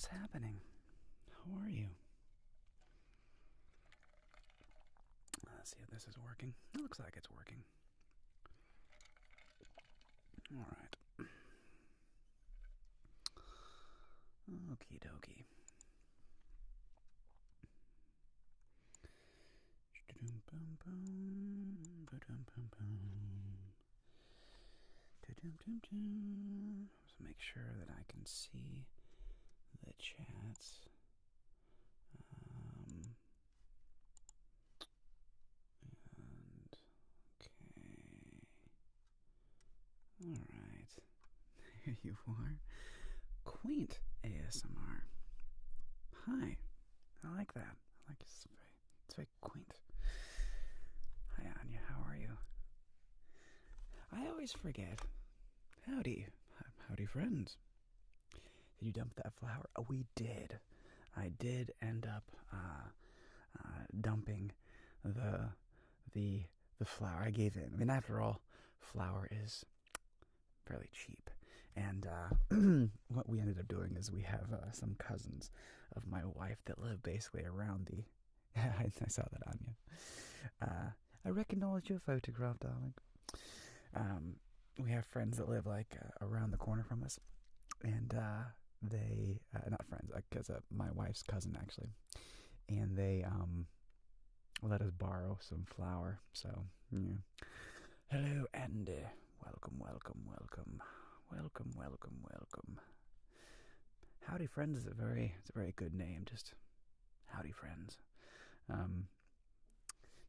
What's happening? How are you? Let's see if this is working. It looks like it's working. Alright. Okie dokie. Let's make sure that I can see the chats. And okay. Alright. There you are. Quaint ASMR. Hi. I like that. I like it's very quaint. Hi Anya, how are you? I always forget. Howdy friends. Did you dump that flower? Oh, we did. I did end up dumping the flour. I gave in. I mean, after all, flour is fairly cheap. And what we ended up doing is we have some cousins of my wife that live basically around the... I saw that on you. I recognize your photograph, darling. We have friends that live like around the corner from us. And they... not friends, because my wife's cousin, actually. And they let us borrow some flour. So, yeah. Hello, Andy. Welcome. Howdy Friends is a very good name. Just howdy friends.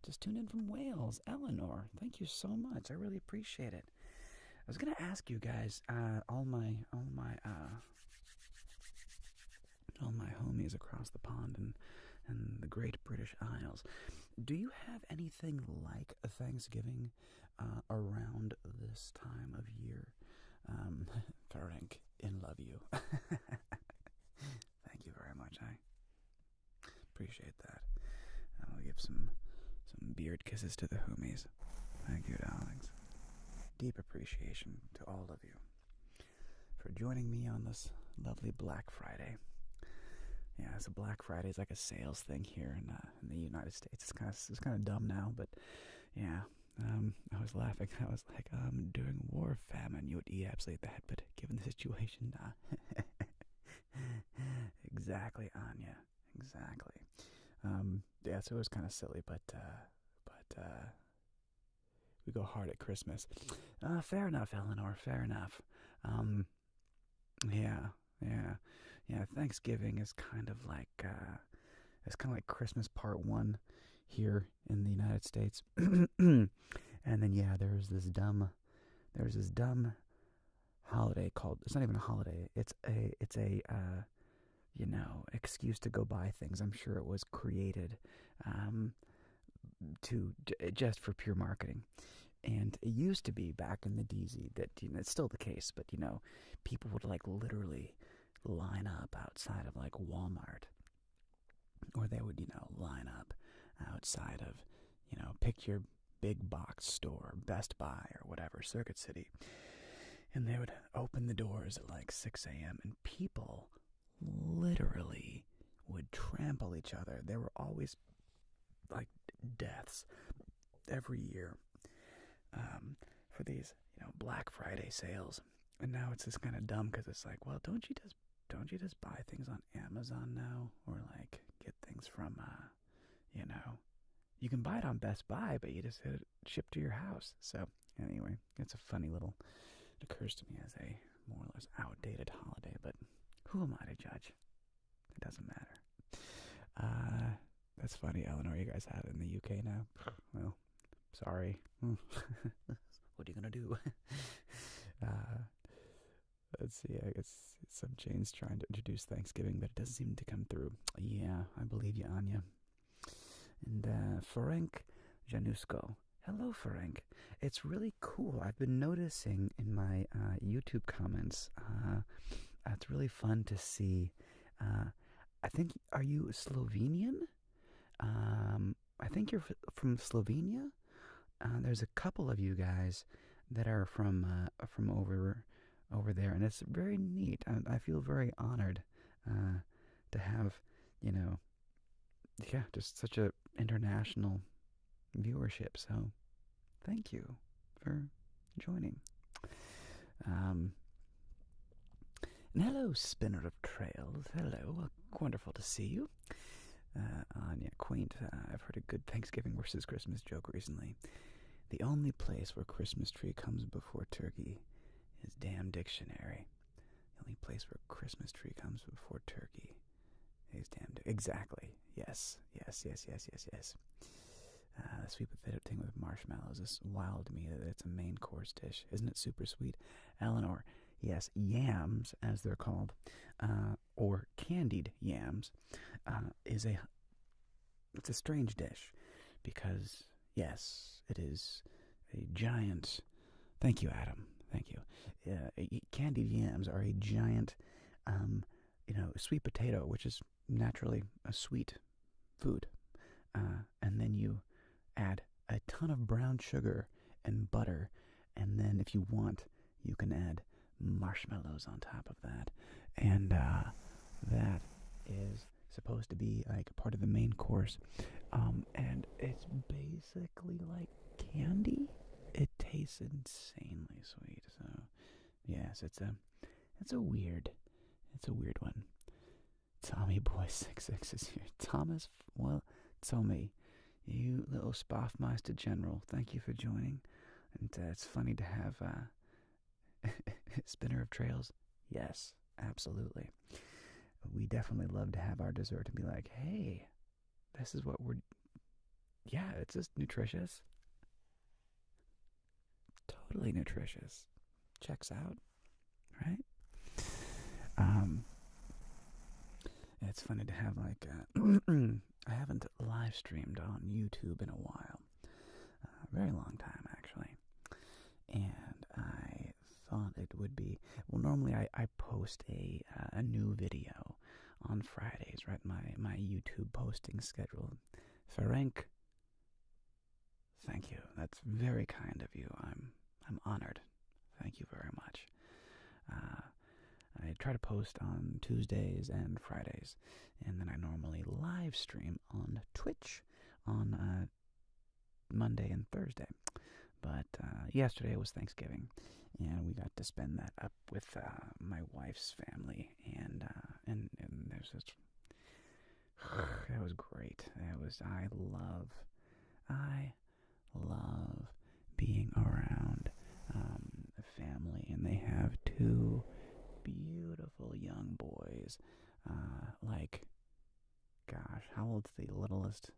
Just tuned in from Wales, Eleanor. Thank you so much. I really appreciate it. I was gonna ask you guys, all my homies across the pond and the Great British Isles. Do you have anything like a Thanksgiving around this time of year? Frank, in love you. Thank you very much. I appreciate that. I'll give some beard kisses to the homies. Thank you, darlings. Deep appreciation to all of you for joining me on this lovely Black Friday. Yeah, so Black Friday is like a sales thing here in the United States. It's kind of dumb now, but yeah. I was laughing. I was like, during war, famine, you would eat absolutely that. But given the situation, nah. Exactly, Anya. Exactly. Yeah, so it was kind of silly, but we go hard at Christmas. Fair enough, Eleanor. Fair enough. Yeah. Thanksgiving is kind of like Christmas Part 1 here in the United States. And then yeah, there's this dumb holiday called, it's not even a holiday. It's a excuse to go buy things. I'm sure it was created just for pure marketing. And it used to be back in the DZ that, it's still the case, but people would like literally line up outside of like Walmart, or they would line up outside of pick your big box store, Best Buy or whatever, Circuit City, and they would open the doors at like 6 a.m. and people literally would trample each other. There were always like deaths every year for these Black Friday sales. And now it's just kind of dumb because it's like, well, don't you just buy things on Amazon now, or like get things from you can buy it on Best Buy, but you just hit it shipped to your house. So anyway, it's a funny little, it occurs to me as a more or less outdated holiday, but who am I to judge? It doesn't matter. That's funny, Eleanor. You guys have it in the UK now? Well, sorry. What are you gonna do? Let's see. I guess some chains trying to introduce Thanksgiving, but it doesn't seem to come through. Yeah, I believe you, Anya. And Ferenc Janusko. Hello, Ferenc. It's really cool. I've been noticing in my YouTube comments. It's really fun to see. I think, are you Slovenian? I think you're from Slovenia. There's a couple of you guys that are from over there, and it's very neat. I feel very honored to have, just such a international viewership. So thank you for joining. And hello, spinner of trails. Hello, wonderful to see you. Anya, quaint. I've heard a good Thanksgiving versus Christmas joke recently. The only place where Christmas tree comes before turkey is damn dictionary. The only place where Christmas tree comes before turkey is damn exactly. Yes. The sweet potato thing with marshmallows is wild to me that it's a main course dish. Isn't it super sweet? Eleanor, yes, yams, as they're called, or candied yams, it's a strange dish because, yes, it is a giant... Thank you, Adam. Thank you. Candied yams are a giant, sweet potato, which is naturally a sweet food. And then you add a ton of brown sugar and butter, and then if you want, you can add marshmallows on top of that. And that is supposed to be like part of the main course. And it's basically like candy. It tastes insanely sweet. So yes, it's a weird one. Tommy Boy 66 is here. Thomas, well, Tommy, you little Spoffmeister General, thank you for joining. And it's funny to have Spinner of Trails. Yes, absolutely. We definitely love to have our dessert and be like, hey, this is what it's just nutritious. Totally nutritious. Checks out, right? It's funny to have I haven't live streamed on YouTube in a while. A very long time, actually. And I thought it would be... Well, normally I post a new video on Fridays, right? My YouTube posting schedule. Ferenc, thank you. That's very kind of you. I'm honored. Thank you very much. I try to post on Tuesdays and Fridays, and then I normally live stream on Twitch on Monday and Thursday. But yesterday was Thanksgiving, and we got to spend that up with my wife's family, and there's just that was great. I love being around a family, and they have two beautiful young boys. Gosh, how old's the littlest?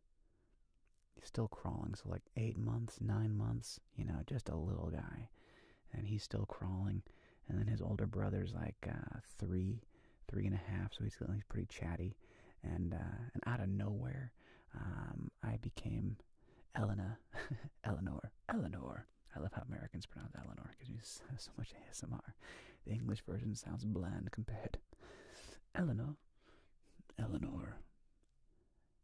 He's still crawling, so 8 months, 9 months, just a little guy. And he's still crawling. And then his older brother's 3.5, so he's pretty chatty. And out of nowhere, I became Eleanor. I love how Americans pronounce Eleanor, because you have so much ASMR. The English version sounds bland compared. Eleanor.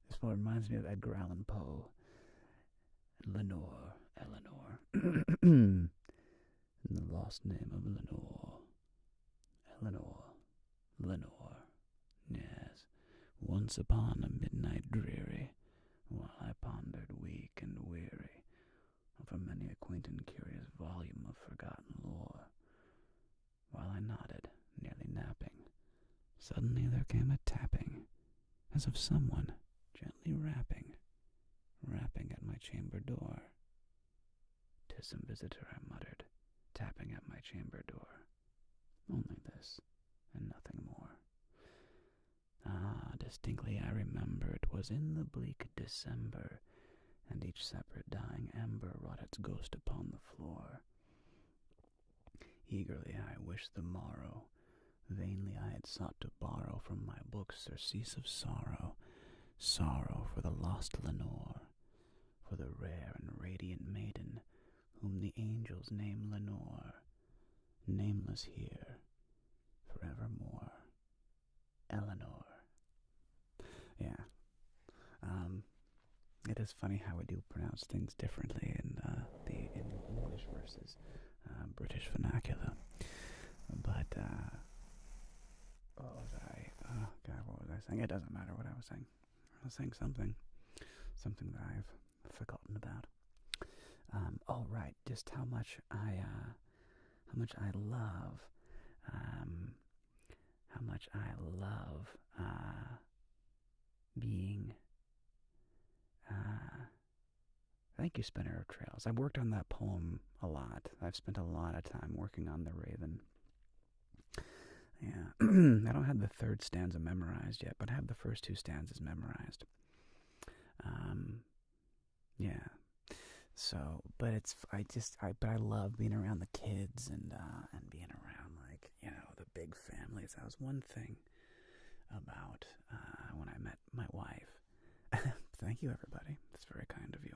This one reminds me of Edgar Allan Poe. Eleanor. The lost name of Lenore. Yes. Once upon a midnight dreary, while I pondered weak and weary over many a quaint and curious volume of forgotten lore, while I nodded, nearly napping, suddenly there came a tapping, as of someone gently rapping at my chamber door. "'Tis some visitor," I muttered, tapping at my chamber door. Only this, and nothing more. Ah, distinctly I remember 'twas in the bleak December, and each separate dying ember wrought its ghost upon the floor. Eagerly I wished the morrow, vainly I had sought to borrow from my books surcease of sorrow, sorrow for the lost Lenore, for the rare and radiant maiden, whom the angels name Lenore, nameless here, forevermore. Eleanor. Yeah. It is funny how we do pronounce things differently in English versus British vernacular. But what was I? saying? It doesn't matter what I was saying. I was saying something that I've forgotten about. Oh right, just how much I love, being. Thank you, Spinner of Trails. I've worked on that poem a lot. I've spent a lot of time working on the Raven. Yeah, I don't have the third stanza memorized yet, but I have the first two stanzas memorized. Yeah. So, but I love being around the kids and being around, like, the big families. That was one thing about when I met my wife. Thank you, everybody. That's very kind of you.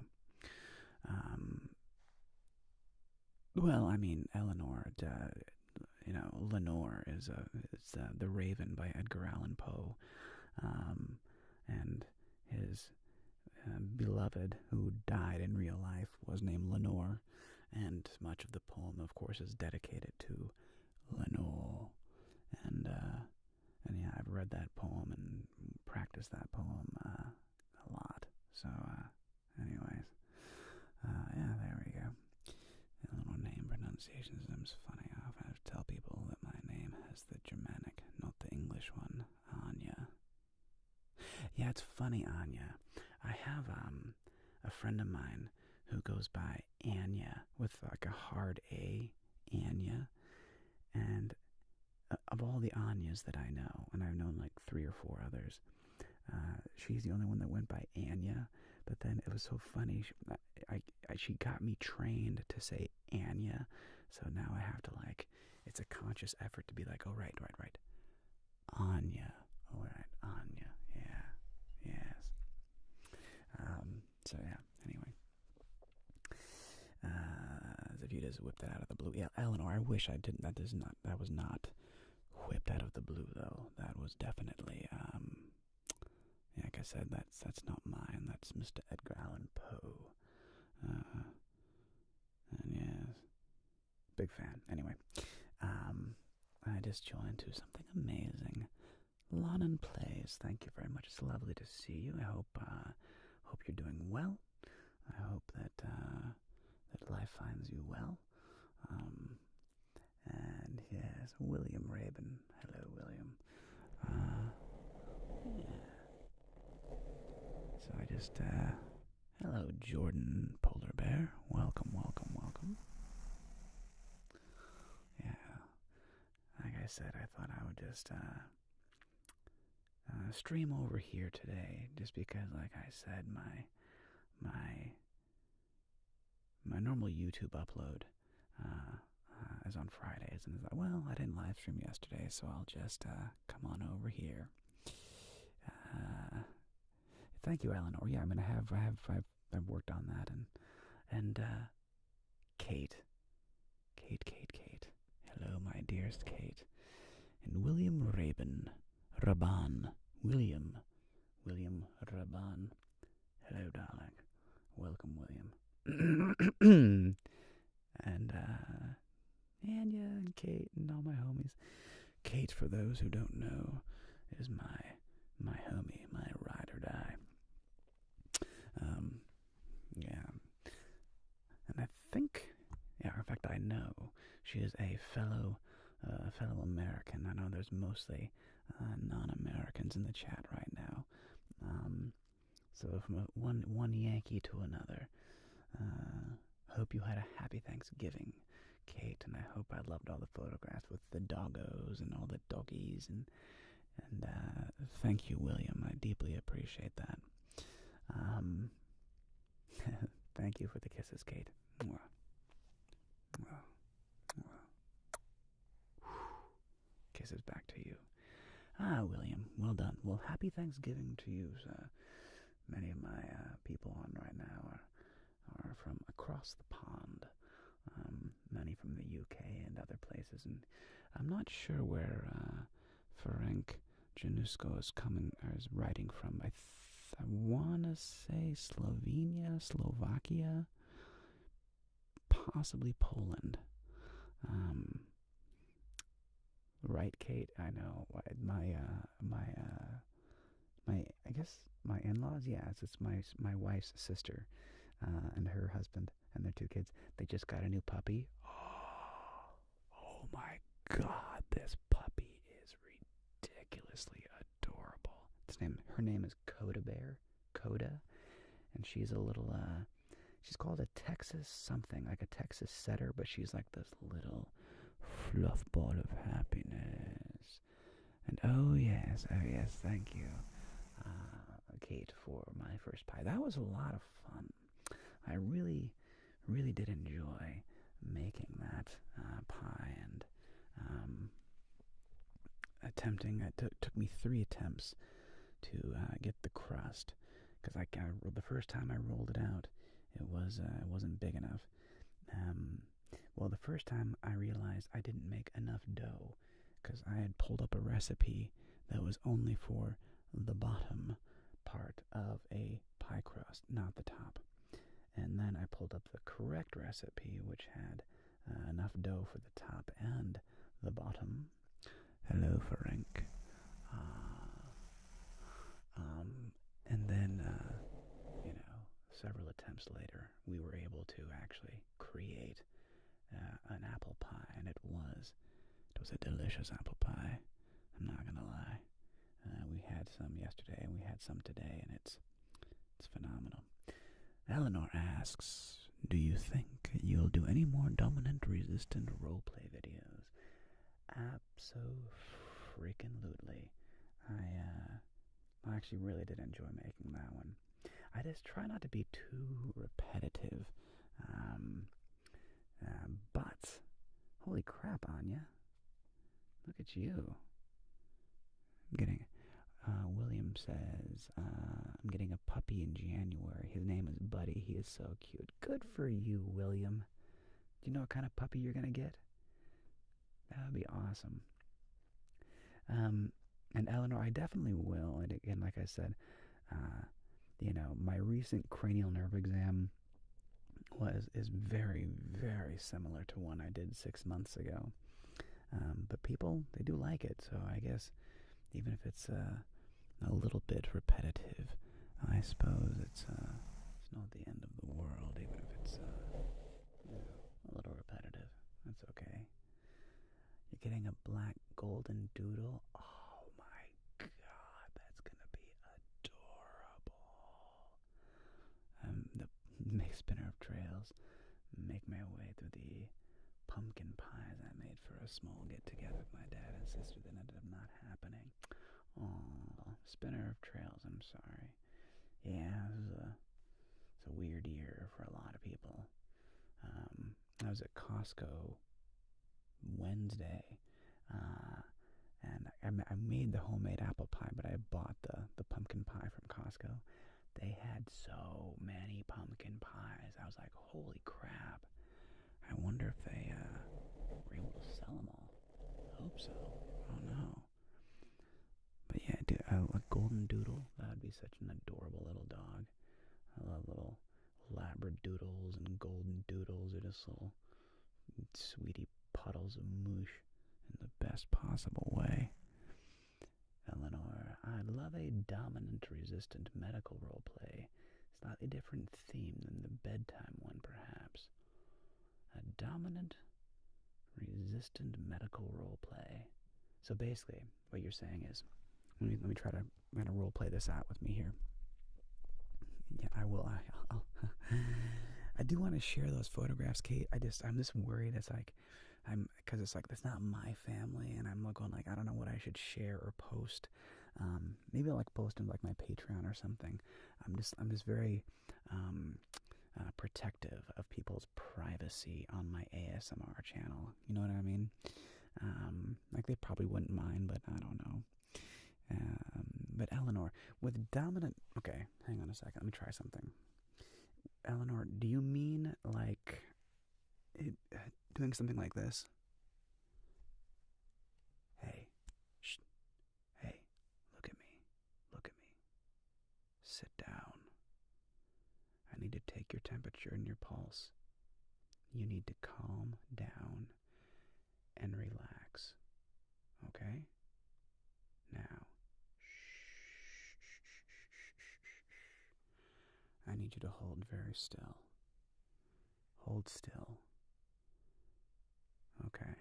Well, I mean, Eleanor, Lenore is The Raven by Edgar Allan Poe, and his beloved, who died in real life, was named Lenore, and much of the poem, of course, is dedicated to Lenore, and yeah, I've read that poem and practiced that poem a lot. So, anyways, yeah, there we go. A little name pronunciation is funny. I often have to tell people that my name has the Germanic, not the English one, Anya. Yeah, it's funny, Anya. I have a friend of mine who goes by Anya with like a hard A, Anya, and of all the Anyas that I know, and I've known like 3 or 4 others, she's the only one that went by Anya. But then it was so funny. She got me trained to say Anya, so now I have to, like, it's a conscious effort to be like, oh, right. Anya. All right, Anya. Yeah. Yes. So yeah, anyway. As if you just whipped that out of the blue. Yeah, Eleanor, I wish I didn't. That was not whipped out of the blue, though. That was definitely, yeah, like I said, that's not mine. That's Mr. Edgar Allan Poe. And yes, big fan. Anyway, I just joined to something amazing. Lonan Plays. Thank you very much. It's lovely to see you. I hope you're doing well. I hope that life finds you well. And yes, William Rabin. Hello, William. Yeah. So I just, hello, Jordan Polar Bear. Welcome. Yeah. Like I said, I thought I would just, stream over here today, just because, like I said, my normal YouTube upload is on Fridays, and it's like, well, I didn't live stream yesterday, so I'll just come on over here. Thank you, Eleanor. Yeah, I mean, I've worked on that, and Kate. Hello, my dearest Kate, and William Raban. William Raban. Hello, darling. Welcome, William. And Anya and Kate and all my homies. Kate, for those who don't know, is my homie, my ride or die. Yeah. And I think, yeah, in fact, I know she is a fellow American. I know there's mostly non-Americans in the chat right now. So from one Yankee to another, hope you had a happy Thanksgiving, Kate, and I hope I loved all the photographs with the doggos and all the doggies, and thank you, William. I deeply appreciate that. Thank you for the kisses, Kate. Mwah. Mwah. Kisses back to you. William, well done. Well, happy Thanksgiving to you. Many of my people on right now are from across the pond. Many from the UK and other places, and I'm not sure where Ferenc Janusko is writing from. I want to say Slovenia, Slovakia, possibly Poland. Right, Kate? I know my guess my in-laws. Yeah, it's my wife's sister, and her husband and their 2 kids. They just got a new puppy. Oh my God, this puppy is ridiculously adorable. Her name is Coda, and she's a little she's called a Texas something, like a Texas setter, but she's like this little fluff ball of happiness. And oh yes, thank you, Kate, for my first pie. That was a lot of fun. I really, really did enjoy making that pie and attempting. It took me 3 attempts to get the crust, because the first time I rolled it out, it wasn't big enough. Well, the first time I realized I didn't make enough dough, because I had pulled up a recipe that was only for the bottom part of a pie crust, not the top. And then I pulled up the correct recipe, which had enough dough for the top and the bottom. Hello, Frank. And then, several attempts later, we were able to actually create an apple pie, and it was a delicious apple pie. I'm not gonna lie. We had some yesterday, and we had some today, and it's phenomenal. Eleanor asks, do you think you'll do any more dominant-resistant roleplay videos? Abso-freaking-lutely. I actually really did enjoy making that one. I just try not to be too repetitive. But, holy crap, Anya. Look at you. William says, I'm getting a puppy in January. His name is Buddy. He is so cute. Good for you, William. Do you know what kind of puppy you're going to get? That would be awesome. And Eleanor, I definitely will. And again, like I said, my recent cranial nerve exam is very, very similar to one I did 6 months ago. But people, they do like it. So I guess even if it's a little bit repetitive, I suppose it's not the end of the world, even if it's a little repetitive. That's okay. You're getting a black golden doodle. Oh my God, that's gonna be adorable. The spinner of trails, make my way through the pumpkin pies I made for a small get-together with my dad and sister that ended up not happening. Oh, spinner of trails, I'm sorry. Yeah, it's a weird year for a lot of people. I was at Costco Wednesday, and I made the homemade apple pie, but I bought the pumpkin pie from Costco. They had so many pumpkin pies. I was like, holy crap. I wonder if they were able to sell them all. I hope so. I don't know. But yeah, dude, a golden doodle, that would be such an adorable little dog. I love little labradoodles and golden doodles. They're just little sweetie puddles of moosh in the best possible way. Eleanor, I'd love a dominant-resistant medical roleplay. Slightly different theme than the bedtime one, perhaps. A dominant-resistant medical roleplay. So basically, what you're saying is, let me try to roleplay this out with me here. Yeah, I will. I do want to share those photographs, Kate. I'm just worried. It's like, because it's like, that's not my family, and I'm going like, I don't know what I should share or post. Maybe I'll like post them like my Patreon or something. I'm just very protective of people's privacy on my ASMR channel. You know what I mean? Like they probably wouldn't mind, but I don't know. But Eleanor, with dominant... Okay, hang on a second. Let me try something. Eleanor, do you mean like doing something like this? Hey, shh. Hey, look at me. Look at me. Sit down. I need to take your temperature and your pulse. You need to calm down and relax. Okay? Now, shh. to hold very still. Hold still. Okay.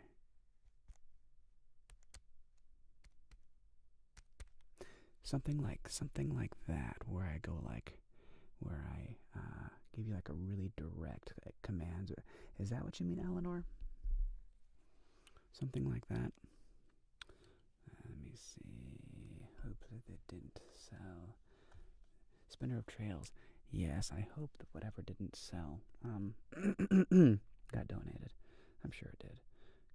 Something like that, where I go where I give you like a really direct command. Is that what you mean, Eleanor? Something like that. Let me see. Hope that it didn't sell. Spinner of Trails. Yes, I hope that whatever didn't sell got donated. I'm sure it did.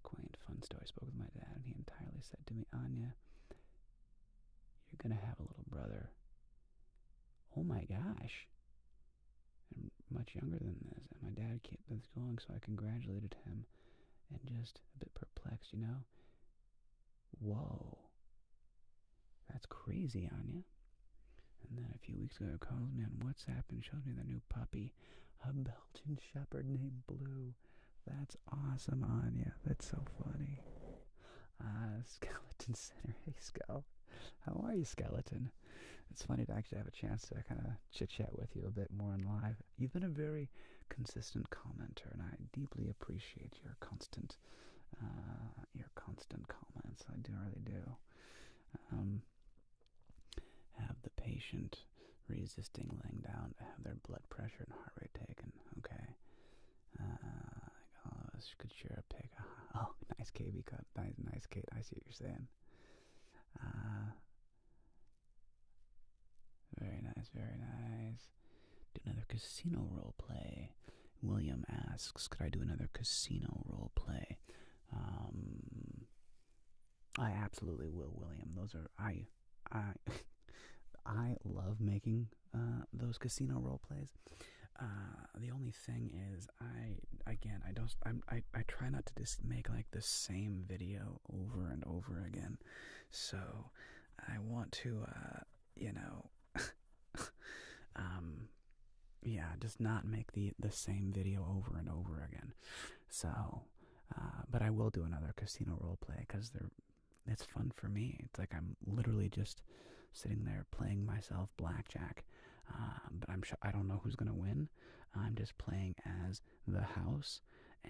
Quaint, fun story. Spoke with my dad, and he entirely said to me, Anya, you're going to have a little brother. Oh my gosh. I'm much younger than this. And my dad kept this going, so I congratulated him. And just a bit perplexed, Whoa. That's crazy, Anya. And then a few weeks ago, he calls me on WhatsApp and shows me their new puppy, a Belgian Shepherd named Blue. That's awesome, Anya. That's so funny. Skeleton Center. Hey, Skell. How are you, Skeleton? It's funny to actually have a chance to kind of chit-chat with you a bit more in live. You've been a very consistent commenter, and I deeply appreciate your constant comments. I really do. Have the patient resisting laying down to have their blood pressure and heart rate taken. Okay. All of us could share a pic. Oh, nice KB cut. Nice Kate. I see what you're saying. Very nice, very nice. Do another casino role play. William asks, could I do another casino role play? I absolutely will, William. Those are I love making those casino role plays. The only thing is, I try not to just make like the same video over and over again. So I want to, just not make the same video over and over again. So, but I will do another casino role play because it's fun for me. It's like I'm literally just sitting there playing myself blackjack. But I don't know who's going to win. I'm just playing as the house,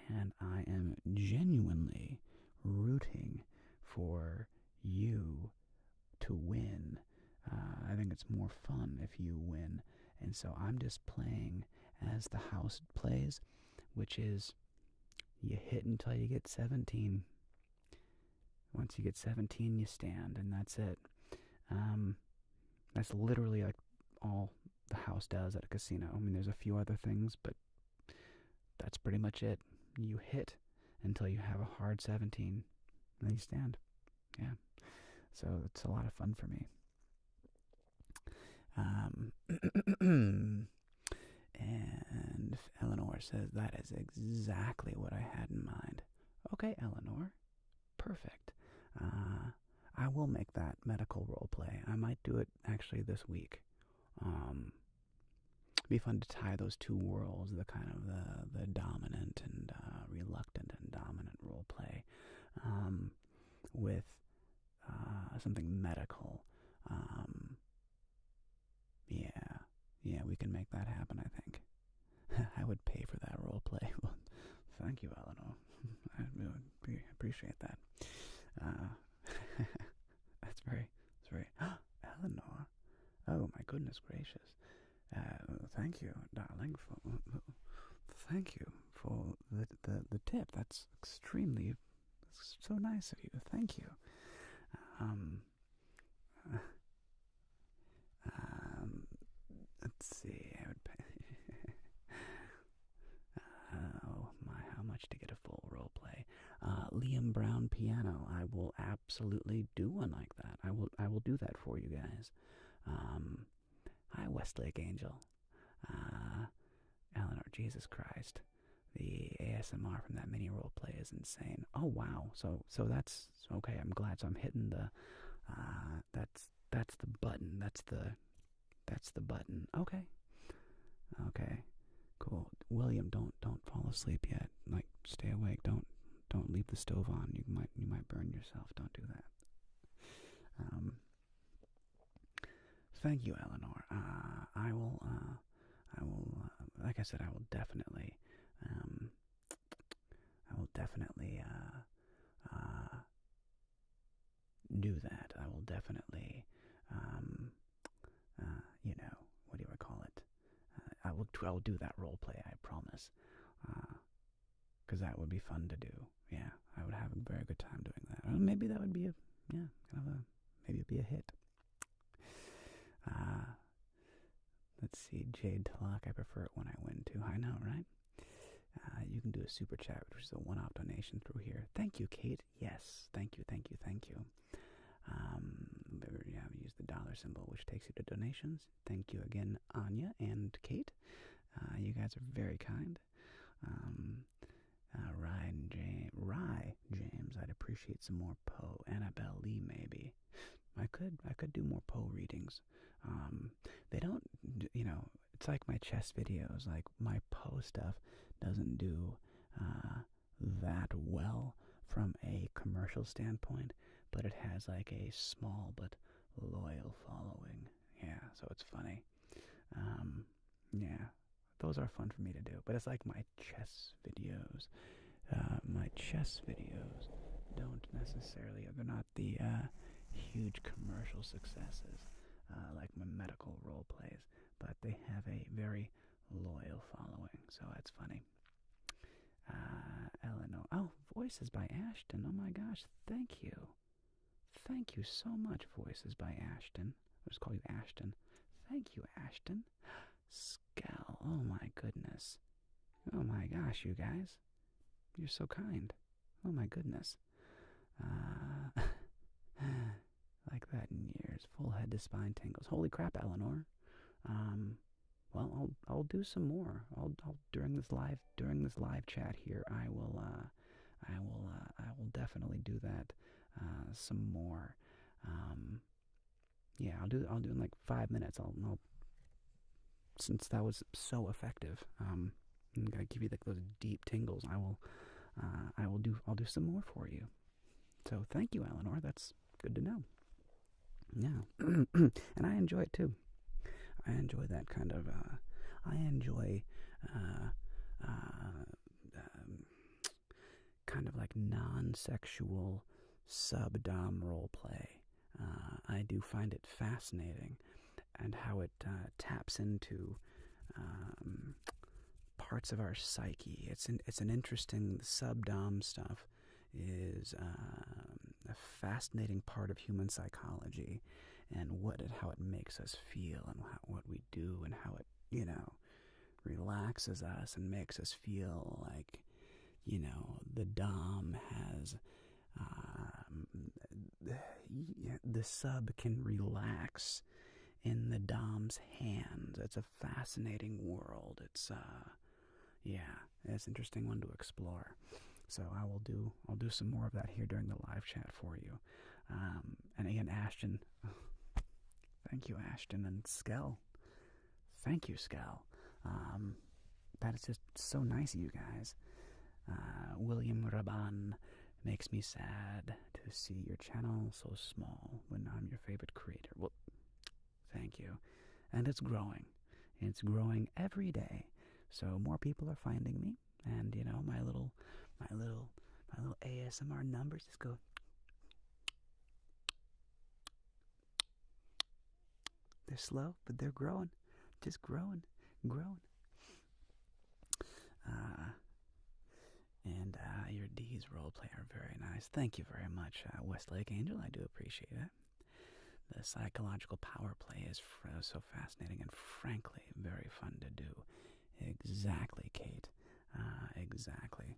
and I am genuinely rooting for you to win. I think it's more fun if you win. And so I'm just playing as the house plays, which is you hit until you get 17. Once you get 17, you stand, and that's it. That's literally like all the house does at a casino. I mean, there's a few other things, but that's pretty much it. You hit until you have a hard 17, and then you stand. Yeah. So it's a lot of fun for me. And Eleanor says, that is exactly what I had in mind. Okay, Eleanor. Perfect. I will make that medical role play. I might do it actually this week. It'd be fun to tie those two worlds, the kind of the dominant and reluctant and dominant role play, with something medical. Yeah, we can make that happen, I think. I would pay for that role play. Well, thank you, Eleanor. I really appreciate that. That's very, Eleanor. Oh, my goodness gracious. Thank you, darling, thank you for the tip. That's so nice of you. Thank you. Let's see. I would pay. Oh my! How much to get a full role play? Liam Brown piano. I will absolutely do one like that. I will do that for you guys. Hi, Westlake Angel. Eleanor, Jesus Christ. The ASMR from that mini role play is insane. Oh wow. So that's okay. I'm glad. So I'm hitting the. That's the button. That's the button. Okay. Cool. William, don't fall asleep yet. Like, stay awake. Don't leave the stove on. You might burn yourself. Don't do that. Thank you, Eleanor. I will like I said, I will definitely do that. I will definitely, what do I call it? I will do that role play. I promise, because that would be fun to do. Yeah, I would have a very good time doing that. Or maybe that would be maybe it'd be a hit. Let's see, Jade Talak. I prefer it when I win too. I know, right? You can do a super chat, which is a one-off donation through here. Thank you, Kate. Yes, thank you. Use the dollar symbol, which takes you to donations. Thank you again, Anya and Kate. You guys are very kind. Rye James, I'd appreciate some more Poe. Annabelle Lee, maybe. I could do more Poe readings. They don't, it's like my chess videos. Like my Poe stuff doesn't do that well from a commercial standpoint, but it has like a small but loyal following. Yeah, so it's funny. Yeah, those are fun for me to do. But it's like my chess videos. My chess videos they're not the huge commercial successes like my medical role plays, but they have a very loyal following, so that's funny. Eleanor, oh, Voices by Ashton, oh my gosh, thank you so much, Voices by Ashton. I'll just call you Ashton. Thank you, Ashton. Scal, oh my goodness, oh my gosh, you guys, you're so kind. Oh my goodness. Like that in years. Full head to spine tingles. Holy crap, Eleanor. Well, I'll do some more. I'll during this live chat here. I will definitely do that some more. Yeah, I'll do in like 5 minutes. I'll since that was so effective. I'm gonna give you like those deep tingles. I'll do some more for you. So thank you, Eleanor. That's good to know. Yeah, and I enjoy it too. I enjoy that kind of. I enjoy kind of like non-sexual sub-dom role play. I do find it fascinating, and how it taps into parts of our psyche. It's an interesting sub-dom stuff. Is a fascinating part of human psychology, and how it makes us feel, and what we do, and how it relaxes us and makes us feel like the dom has the sub can relax in the dom's hands. It's a fascinating world. It's it's an interesting one to explore. So I'll do some more of that here during the live chat for you. And again, Ashton, thank you, Ashton, and Skell. Thank you, Skell. That is just so nice of you guys. William Raban, makes me sad to see your channel so small when I'm your favorite creator. Well, thank you. And it's growing. It's growing every day. So more people are finding me, and my little ASMR numbers just go. They're slow, but they're growing. Just growing. And your D's roleplay are very nice. Thank you very much, Westlake Angel. I do appreciate it. The psychological power play is so fascinating and frankly very fun to do. Exactly, Kate. Exactly.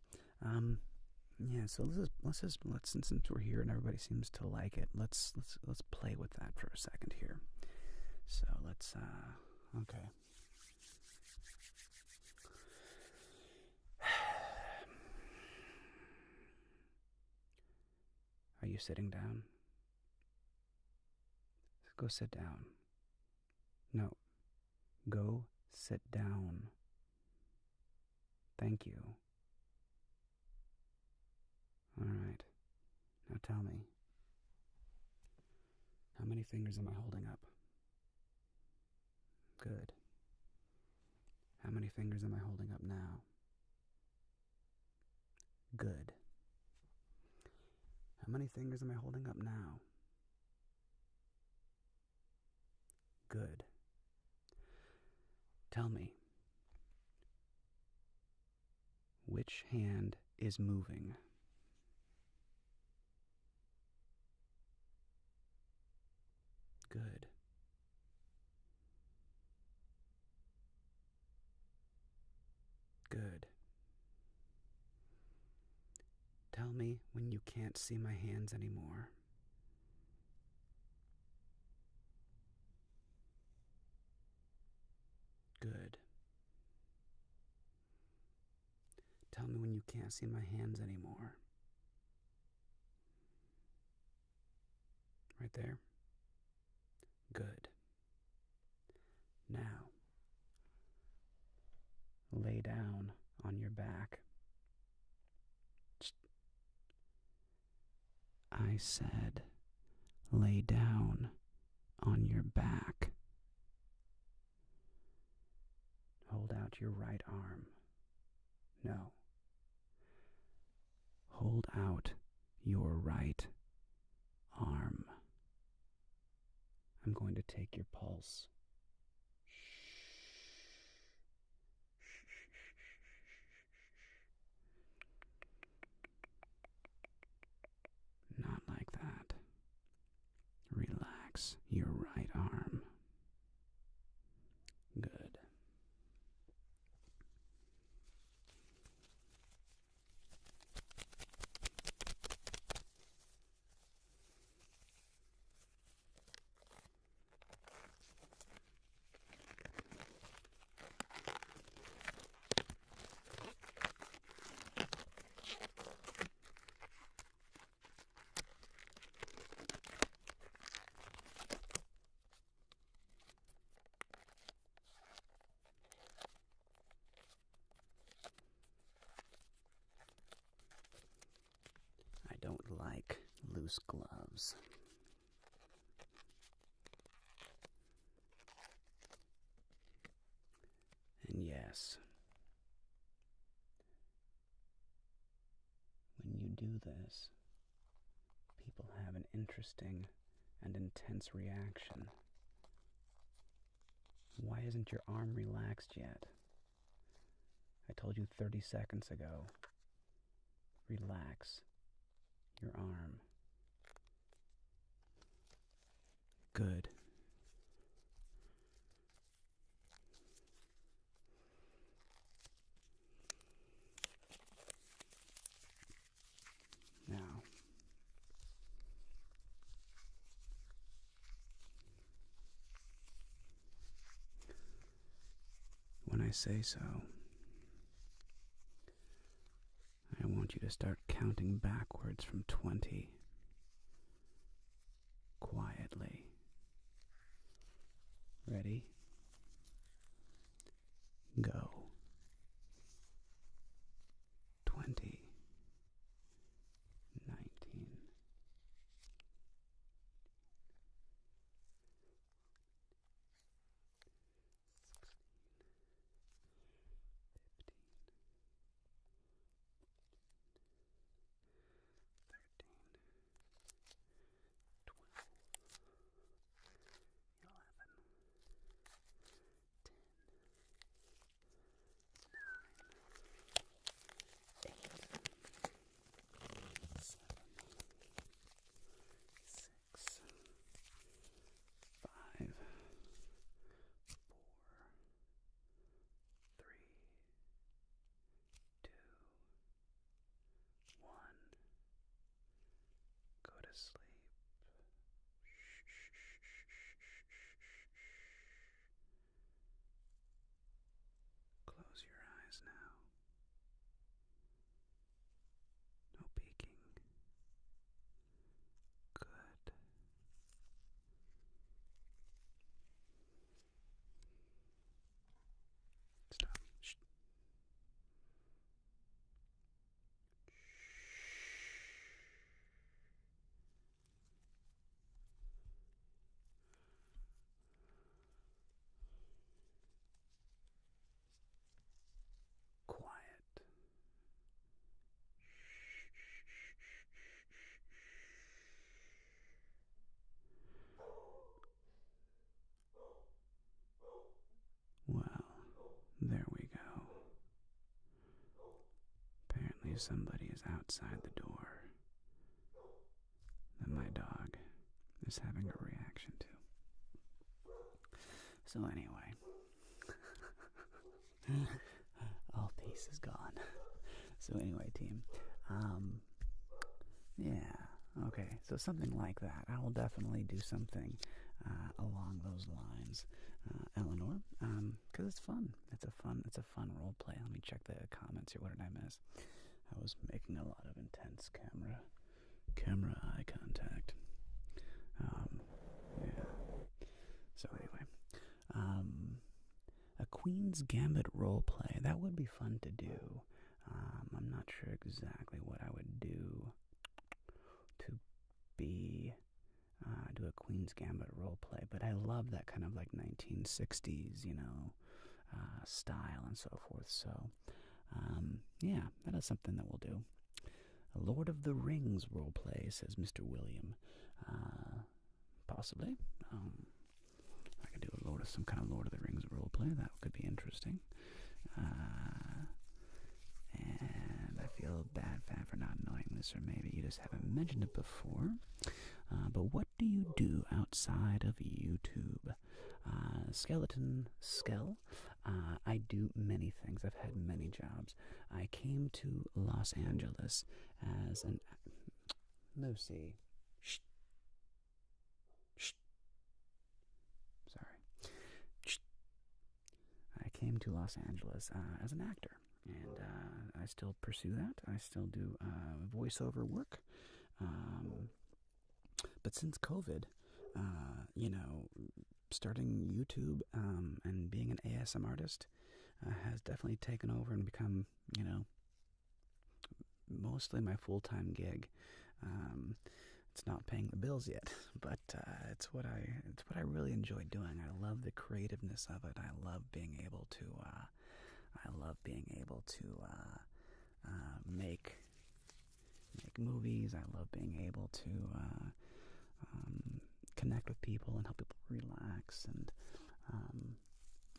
Yeah. So let's since we're here and everybody seems to like it, let's play with that for a second here. So let's okay. Are you sitting down? Go sit down. No. Go sit down. Thank you. All right. Now tell me. How many fingers am I holding up? Good. How many fingers am I holding up now? Good. How many fingers am I holding up now? Good. Tell me, which hand is moving? Good. Good. Tell me when you can't see my hands anymore. Good. Tell me when you can't see my hands anymore. Right there? Good. Now, lay down on your back. I said, lay down on your back. Hold out your right arm. No. Hold out your right arm. I'm going to take your pulse. Not like that. Relax your right arm. Good. I don't like loose gloves. And yes, when you do this, people have an interesting and intense reaction. Why isn't your arm relaxed yet? I told you 30 seconds ago. Relax your arm. Good. Now, when I say so, I want you to start counting backwards from 20. Quietly. Ready? Go. 20. 19. 12, 11, somebody is outside the door that my dog is having a reaction to. So anyway, all peace is gone. So anyway, team, yeah, okay, so something like that. I will definitely do something along those lines, Eleanor, because it's fun. It's a fun role play. Let me check the comments here. What did I miss? I was making a lot of intense camera eye contact. Yeah. So anyway, a Queen's Gambit role play. That would be fun to do. I'm not sure exactly what I would do to be do a Queen's Gambit role play, but I love that kind of like 1960s, style and so forth. So, yeah, that is something that we'll do. A Lord of the Rings role play, says Mr. William. Possibly. I could do some kind of Lord of the Rings role play. That could be interesting. And I feel bad for not knowing this, or maybe you just haven't mentioned it before. But what do you do outside of YouTube? Skeleton Skell. I do many things. I've had many jobs. I came to Los Angeles as an... Lucy. Shh. Shh. Sorry. Shh. I came to Los Angeles as an actor. And I still pursue that. I still do voiceover work. But since COVID, starting YouTube and being an ASM artist has definitely taken over and become, mostly my full-time gig. It's not paying the bills yet, but it's what I really enjoy doing. I love the creativeness of it. I love being able to make movies. I love being able to connect with people and help people relax and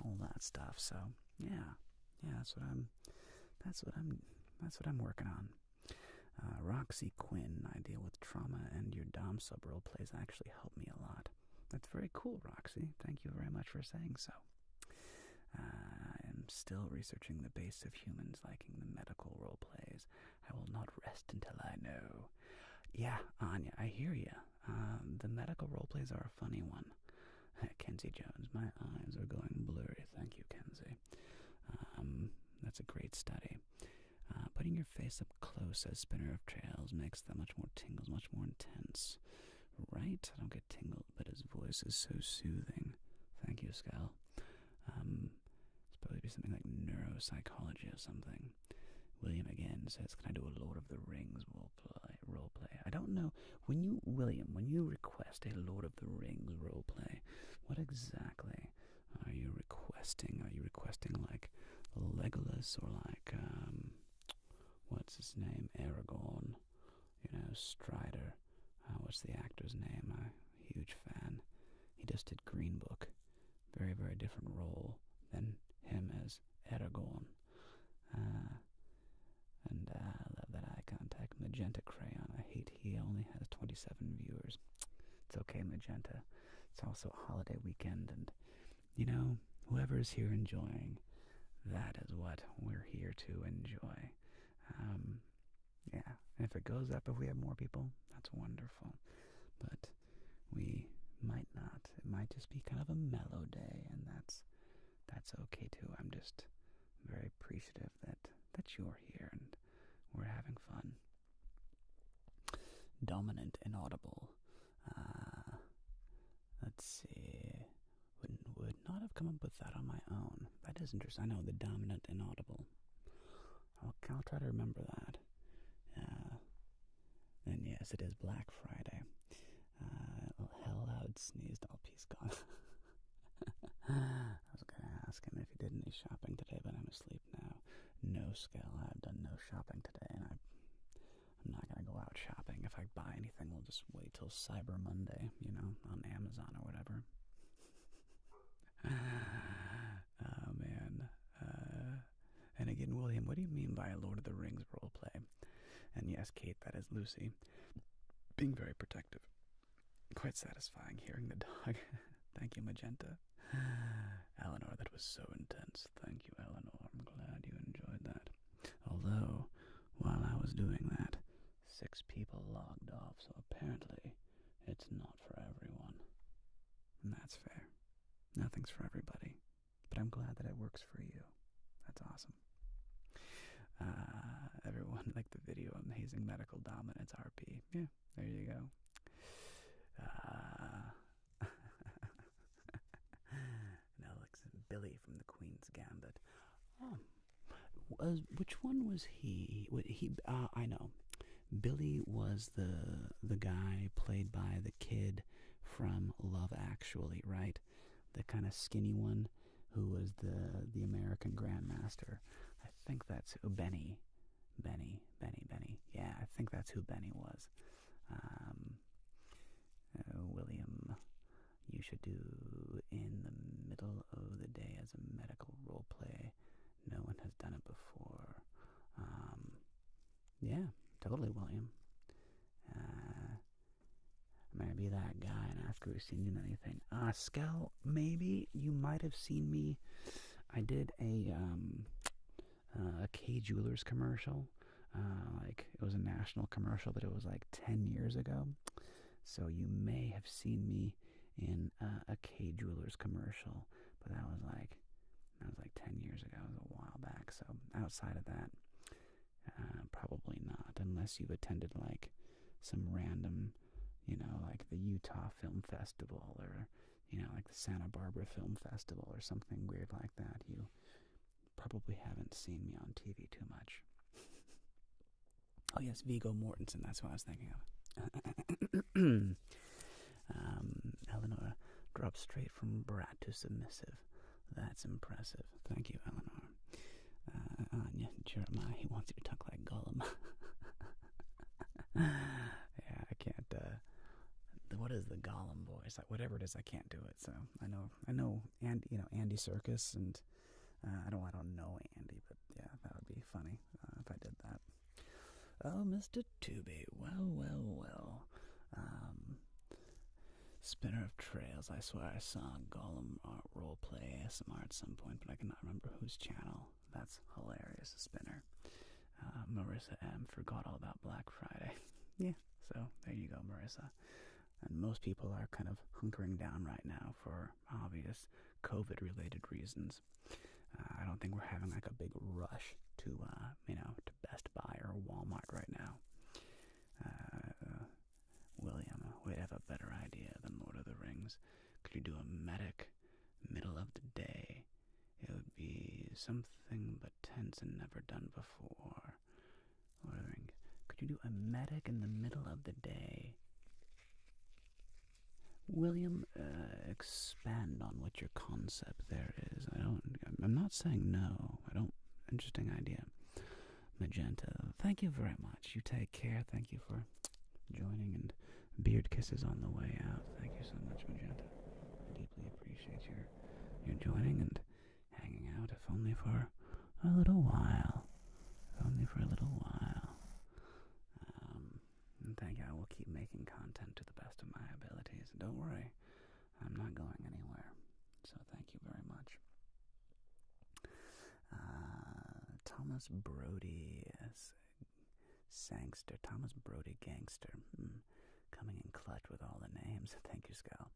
all that stuff. So yeah, that's what I'm working on. Roxy Quinn, I deal with trauma, and your Dom sub role plays actually help me a lot. That's very cool, Roxy. Thank you very much for saying so. I am still researching the base of humans liking the medical role plays. I will not rest until I know. Yeah, Anya, I hear ya. The medical role plays are a funny one. Kenzie Jones, my eyes are going blurry. Thank you, Kenzie. That's a great study. Putting your face up close as Spinner of Trails makes them much more tingles, much more intense. Right? I don't get tingled, but his voice is so soothing. Thank you, Skal. It's probably something like neuropsychology or something. William again says, can I do a Lord of the Rings role play? I don't know. When you request a Lord of the Rings role play, what exactly are you requesting? Are you requesting like Legolas or like, what's his name? Aragorn, Strider. What's the actor's name? I'm a huge fan. He just did Green Book. Very, very different role than him as Aragorn. And I love that eye contact. Magenta Crayon. I hate he only has 27 viewers. It's okay, Magenta. It's also a holiday weekend, and, whoever's here enjoying, that is what we're here to enjoy. Yeah, and if it goes up, if we have more people, that's wonderful. But we might not. It might just be kind of a mellow day, and that's okay too. I'm just very appreciative that you're here and we're having fun. Dominant Inaudible. Let's see. Would not have come up with that on my own. That is interesting. I know the Dominant Inaudible. I'll try to remember that. And yes, it is Black Friday. Hell loud sneezed, all peace gone. I was going to ask him if he did any shopping today, but I'm asleep now. No, Skal, I've done no shopping today, and I'm not going to go out shopping. If I buy anything, we'll just wait till Cyber Monday, on Amazon or whatever. Oh, man. And again, William, what do you mean by a Lord of the Rings roleplay? yes, Kate, that is Lucy, being very protective. Quite satisfying hearing the dog. Thank you, Magenta. Eleanor, that was so intense. Thank you, Eleanor. I'm glad you enjoyed that. Although, while I was doing that, 6 people logged off, so apparently it's not for everyone. And that's fair. Nothing's for everybody. But I'm glad that it works for you. That's awesome. Everyone liked the video Amazing Medical Dominance RP. Yeah, there you go. And Alex and Billy from the Queen's Gambit. Which one was he? I know. Billy was the guy played by the kid from Love Actually, right? The kind of skinny one who was the American Grandmaster. I think that's who Benny. Yeah, I think that's who Benny was. William, you should do in the middle of the day as a medical role play. No one has done it before. Yeah, totally, William. Maybe that guy and ask if we've seen you in anything. Skell, maybe you might have seen me. I did a K Jewelers commercial. Like it was a national commercial, but it was like 10 years ago. So you may have seen me in a K Jewelers commercial, but that was like 10 years ago. It was a while back. So outside of that, probably not, unless you've attended like some random, like the Utah Film Festival or, like the Santa Barbara Film Festival or something weird like that. You probably haven't seen me on TV too much. Oh yes, Viggo Mortensen, that's what I was thinking of. Eleanor dropped straight from brat to submissive. That's impressive. Thank you, Eleanor. Anya, Jeremiah, he wants you to talk like Gollum. Yeah, I can't, what is the Gollum voice? Like, whatever it is, I can't do it, so I know, and, Andy Serkis, and, I don't know Andy, but yeah, that would be funny, if I did that. Oh, Mr. Tooby, well, Spinner of Trails, I swear I saw Gollum roleplay ASMR at some point, but I cannot remember whose channel. That's hilarious, Spinner. Marissa M. forgot all about Black Friday. Yeah, so there you go, Marissa. And most people are kind of hunkering down right now for obvious COVID-related reasons. I don't think we're having like a big rush to, to Best Buy or Walmart right now. William, we'd have a better idea than Lord of the Rings. Could you do a medic middle of the day? It would be something but tense and never done before. Lord of the Rings. Could you do a medic in the middle of the day? William, expand on what your concept there is. I'm not saying no. Interesting idea. Magenta, thank you very much. You take care. Thank you for joining, and beard kisses on the way out. Thank you so much, Magenta. I deeply appreciate your joining and hanging out, if only for a little while. And thank you. I will keep making content to the best of my abilities. Don't worry, I'm not going anywhere. So thank you very much. Thomas Brody, Sangster. Thomas Brody Gangster. Coming in clutch with all the names. Thank you, Skull.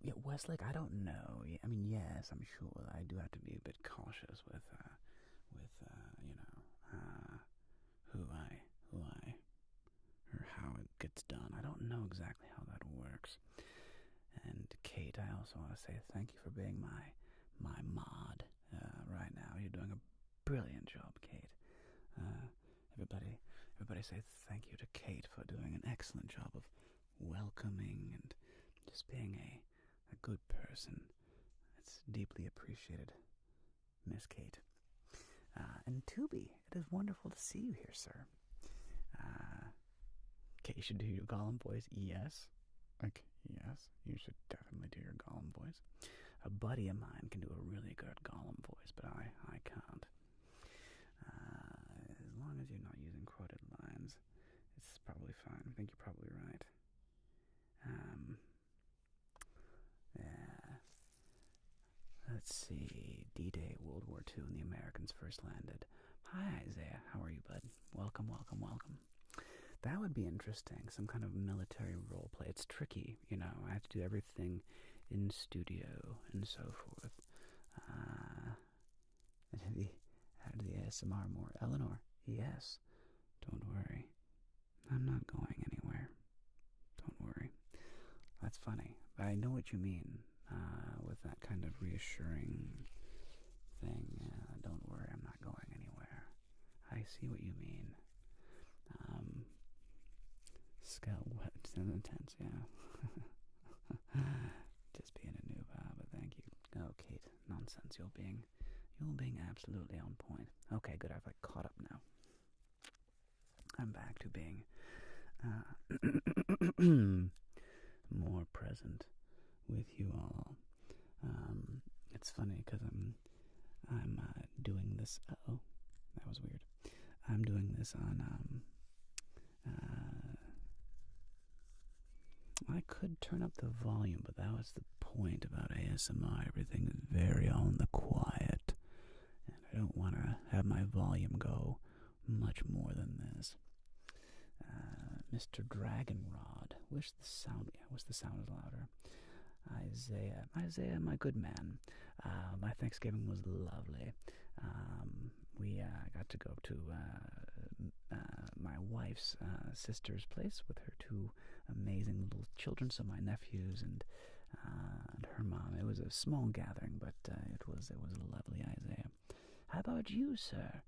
Yeah, Westlake, I don't know. I mean, yes, I'm sure I do have to be a bit cautious with who I, or how it gets done. I don't know exactly how that works. And Kate, I also want to say thank you for being my mod right now. You're doing a brilliant job, Kate. Everybody say thank you to Kate for doing an excellent job of welcoming and just being a good person. It's deeply appreciated, Miss Kate. And Tubi, it is wonderful to see you here, sir. Kate, you should do your Gollum voice. Yes. Yes, you should definitely do your Gollum voice. A buddy of mine can do a really good Gollum voice, but I can't. As long That would be interesting. Some kind of military role play. It's tricky, you know. I have to do everything in studio and so forth. The ASMR more. Eleanor, yes. Don't worry. I'm not going anywhere. Don't worry. That's funny. But I know what you mean with that kind of reassuring thing. Don't worry, I'm not going anywhere. I see what you mean. It's intense, yeah. Just being a noob, but thank you. Oh, Kate, nonsense. You're being absolutely on point. Okay, good. I've caught up now. I'm back to being more present with you all. It's funny because I'm doing this. Oh, that was weird. I'm doing this on I could turn up the volume, but that was the point about ASMR. Everything is very on the quiet, and I don't want to have my volume go much more than this. Mr. Dragonrod, wish the sound was louder. Isaiah, my good man. My Thanksgiving was lovely. We got to go to my wife's sister's place with her two amazing little children, so my nephews and her mom. It was a small gathering, but it was lovely, Isaiah. How about you, sir?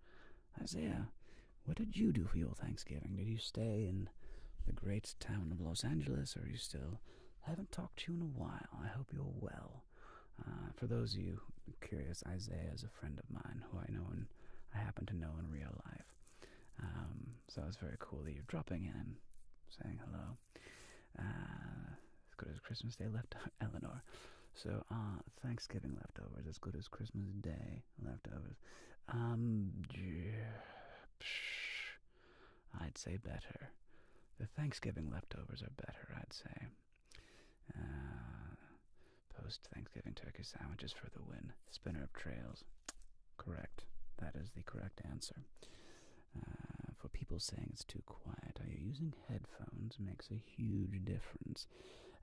Isaiah, what did you do for your Thanksgiving? Did you stay in the great town of Los Angeles, or are you still... I haven't talked to you in a while. I hope you're well. For those of you curious, Isaiah is a friend of mine who I know and I happen to know in real life. So it's very cool that you're dropping in, saying hello. As good as Christmas Day left, Eleanor. So Thanksgiving leftovers as good as Christmas Day leftovers. I'd say better. The Thanksgiving leftovers are better, I'd say. Post-Thanksgiving turkey sandwiches for the win. Spinner of trails. Correct. That is the correct answer. For people saying it's too quiet, are you using headphones? Makes a huge difference.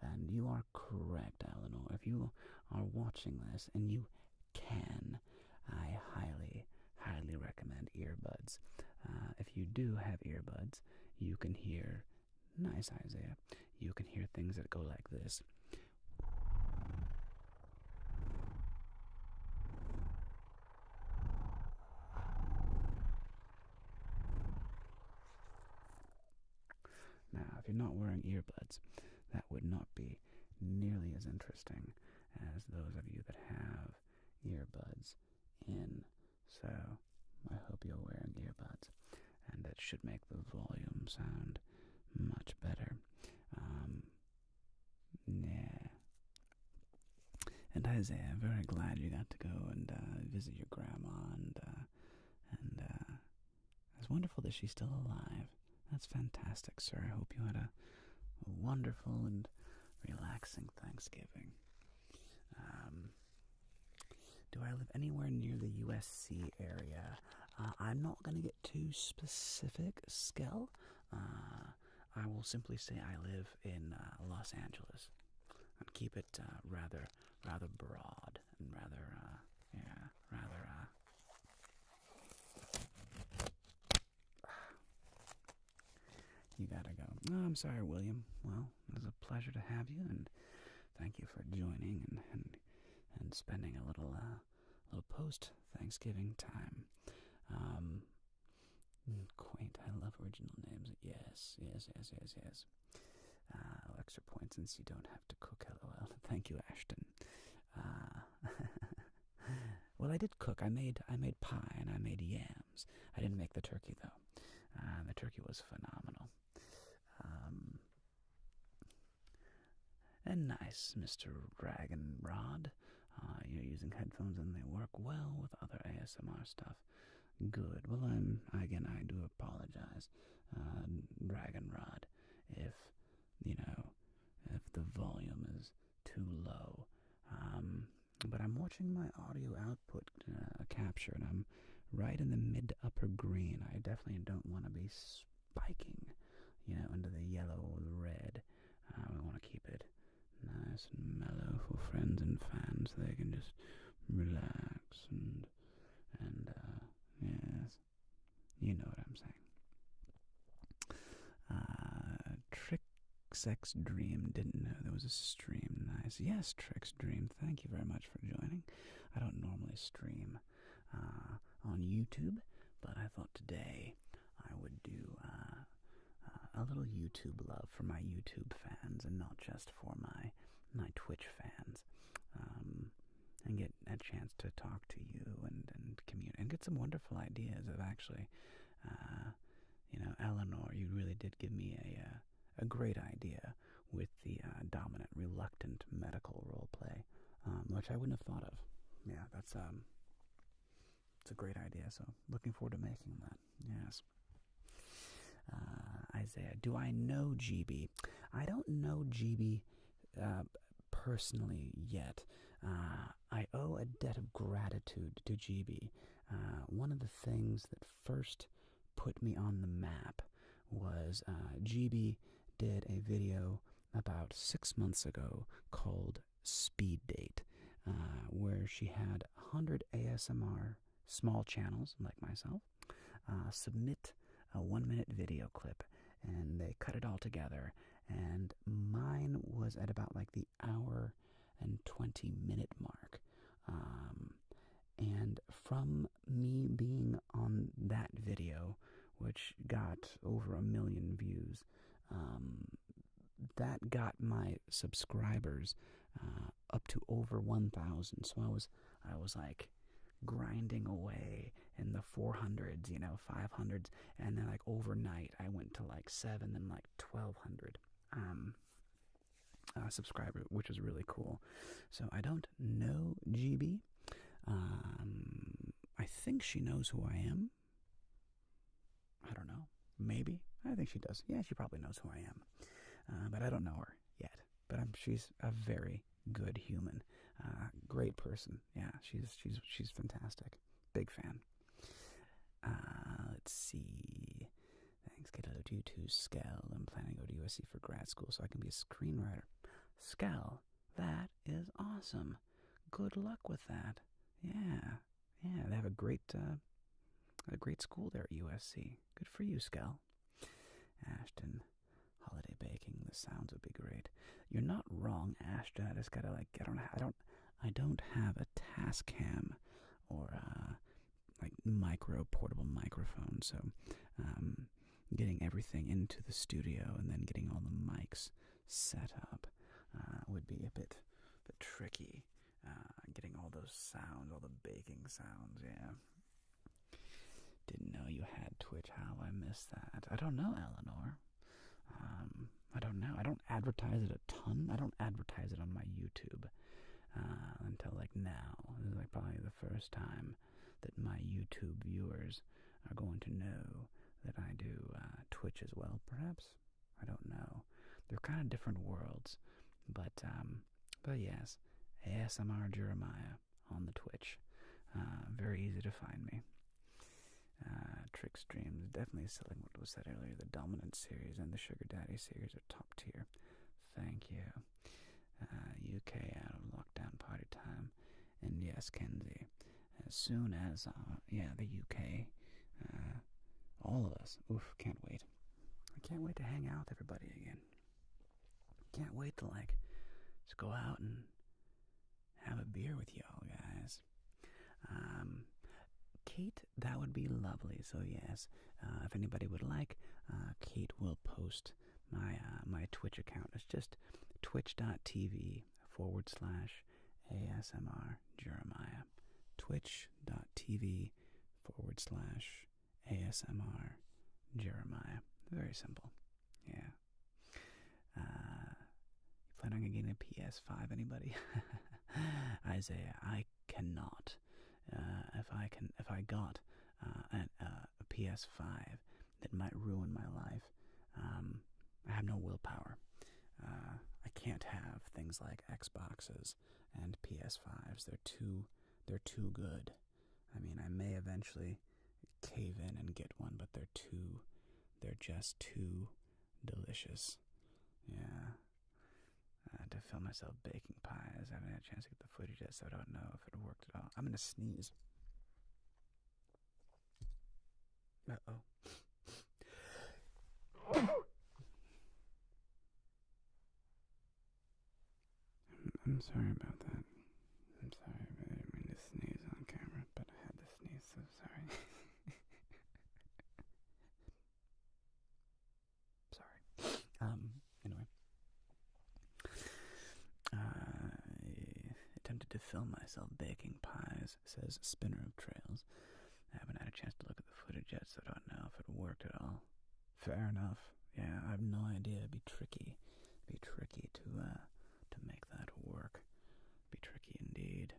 And you are correct, Eleanor. If you are watching this, and you can, I highly, highly recommend earbuds. If you do have earbuds, you can hear... Nice, Isaiah. You can hear things that go like this. Now, if you're not wearing earbuds, that would not be nearly as interesting as those of you that have earbuds in. So, I hope you're wearing earbuds, and that should make the volume sound much better. Yeah. And Isaiah, I'm very glad you got to go and visit your grandma, and it's wonderful that she's still alive. That's fantastic, sir. I hope you had a wonderful and relaxing Thanksgiving. Do I live anywhere near the USC area? I'm not going to get too specific, Skell. I will simply say I live in Los Angeles, and keep it rather broad and rather. You gotta go. Oh, I'm sorry, William. Well, it was a pleasure to have you, and thank you for joining and spending a little post-Thanksgiving time. Quaint. I love original names. Yes. Extra points since you don't have to cook. LOL. Thank you, Ashton. Well, I did cook. I made pie and I made yams. I didn't make the turkey though. The turkey was phenomenal. And nice, Mr. Dragonrod. You're using headphones and they work well with other ASMR stuff. Good. Well, I do apologize, Dragonrod, if the volume is too low. But I'm watching my audio output capture, and I'm right in the mid to upper green. I definitely don't want to be spiking, into the yellow or the red. We want to keep it nice and mellow for friends and fans so they can just relax and yes, you know what I'm saying. Trix Dream, didn't know there was a stream. Nice. Yes, Trix Dream, thank you very much for joining. I don't normally stream on YouTube, but I thought today I would do a little YouTube love for my YouTube fans and not just for my Twitch fans, and get a chance to talk to you and communicate and get some wonderful ideas of actually, Eleanor, you really did give me a great idea with the dominant, reluctant medical role play, which I wouldn't have thought of. Yeah, it's a great idea, so looking forward to making that, yes. Isaiah, do I know GB? I don't know GB personally yet. I owe a debt of gratitude to GB. One of the things that first put me on the map was GB did a video about 6 months ago called Speed Date, where she had 100 ASMR small channels like myself submit a 1-minute video clip, and they cut it all together, and mine was at about like the hour and 20-minute mark. And from me being on that video, which got over 1 million views, that got my subscribers up to over 1,000. So I was like grinding away in the 400s, 500s, and then like overnight I went to like 7 and like 1,200 subscribers, which was really cool. So I don't know GB. I think she knows who I am. I don't know. Maybe. I think she does. Yeah, she probably knows who I am. But I don't know her yet. But she's a very good human. Great person. Yeah, she's fantastic. Big fan. Let's see. Thanks, kiddo. Due to Skell, I'm planning to go to USC for grad school so I can be a screenwriter. Skell, that is awesome. Good luck with that. Yeah, they have a great school there at USC. Good for you, Skell. Ashton, holiday baking. The sounds would be great. You're not wrong, Ashton. I just gotta I don't have a Tascam or portable microphone, so getting everything into the studio and then getting all the mics set up would be a bit tricky. Getting all those sounds, all the baking sounds, yeah. Didn't know you had Twitch. How I missed that. I don't know, Eleanor. I don't know. I don't advertise it a ton. I don't advertise it on my YouTube until like now. This is like probably the first time that my YouTube viewers are going to know that I do Twitch as well, perhaps. I don't know. They're kind of different worlds, but yes, ASMR Jeremiah on the Twitch. Very easy to find me. Trick Streams, definitely selling what was said earlier. The Dominant series and the Sugar Daddy series are top tier. Thank you. UK out of lockdown party time. And yes, Kenzie, as soon as, the UK, all of us, can't wait. I can't wait to hang out with everybody again. Can't wait to, just go out and have a beer with y'all, guys. Kate, that would be lovely. So yes, if anybody would like, Kate will post my Twitch account. It's just twitch.tv /ASMR Jeremiah. Twitch.tv /ASMR Jeremiah. Very simple. Yeah. You plan on getting a PS5, anybody? Isaiah, I cannot. If I got a PS5, that might ruin my life. I have no willpower. I can't have things like Xboxes and PS5s. They're too good. I mean, I may eventually cave in and get one, but they're just too delicious. Yeah. To film myself baking pies. I haven't had a chance to get the footage yet, so I don't know if it worked at all. I'm gonna sneeze. Uh-oh. I'm sorry about that. I'm sorry, I didn't mean to sneeze on camera, but I had to sneeze, so sorry. Sorry. Anyway. I attempted to film myself baking pies, says Spinner of Trails. I haven't had a chance to look at the footage yet, so I don't know if it worked at all. Fair enough. Yeah, I have no idea. It'd be tricky. It'd be tricky to make that work. Be tricky indeed.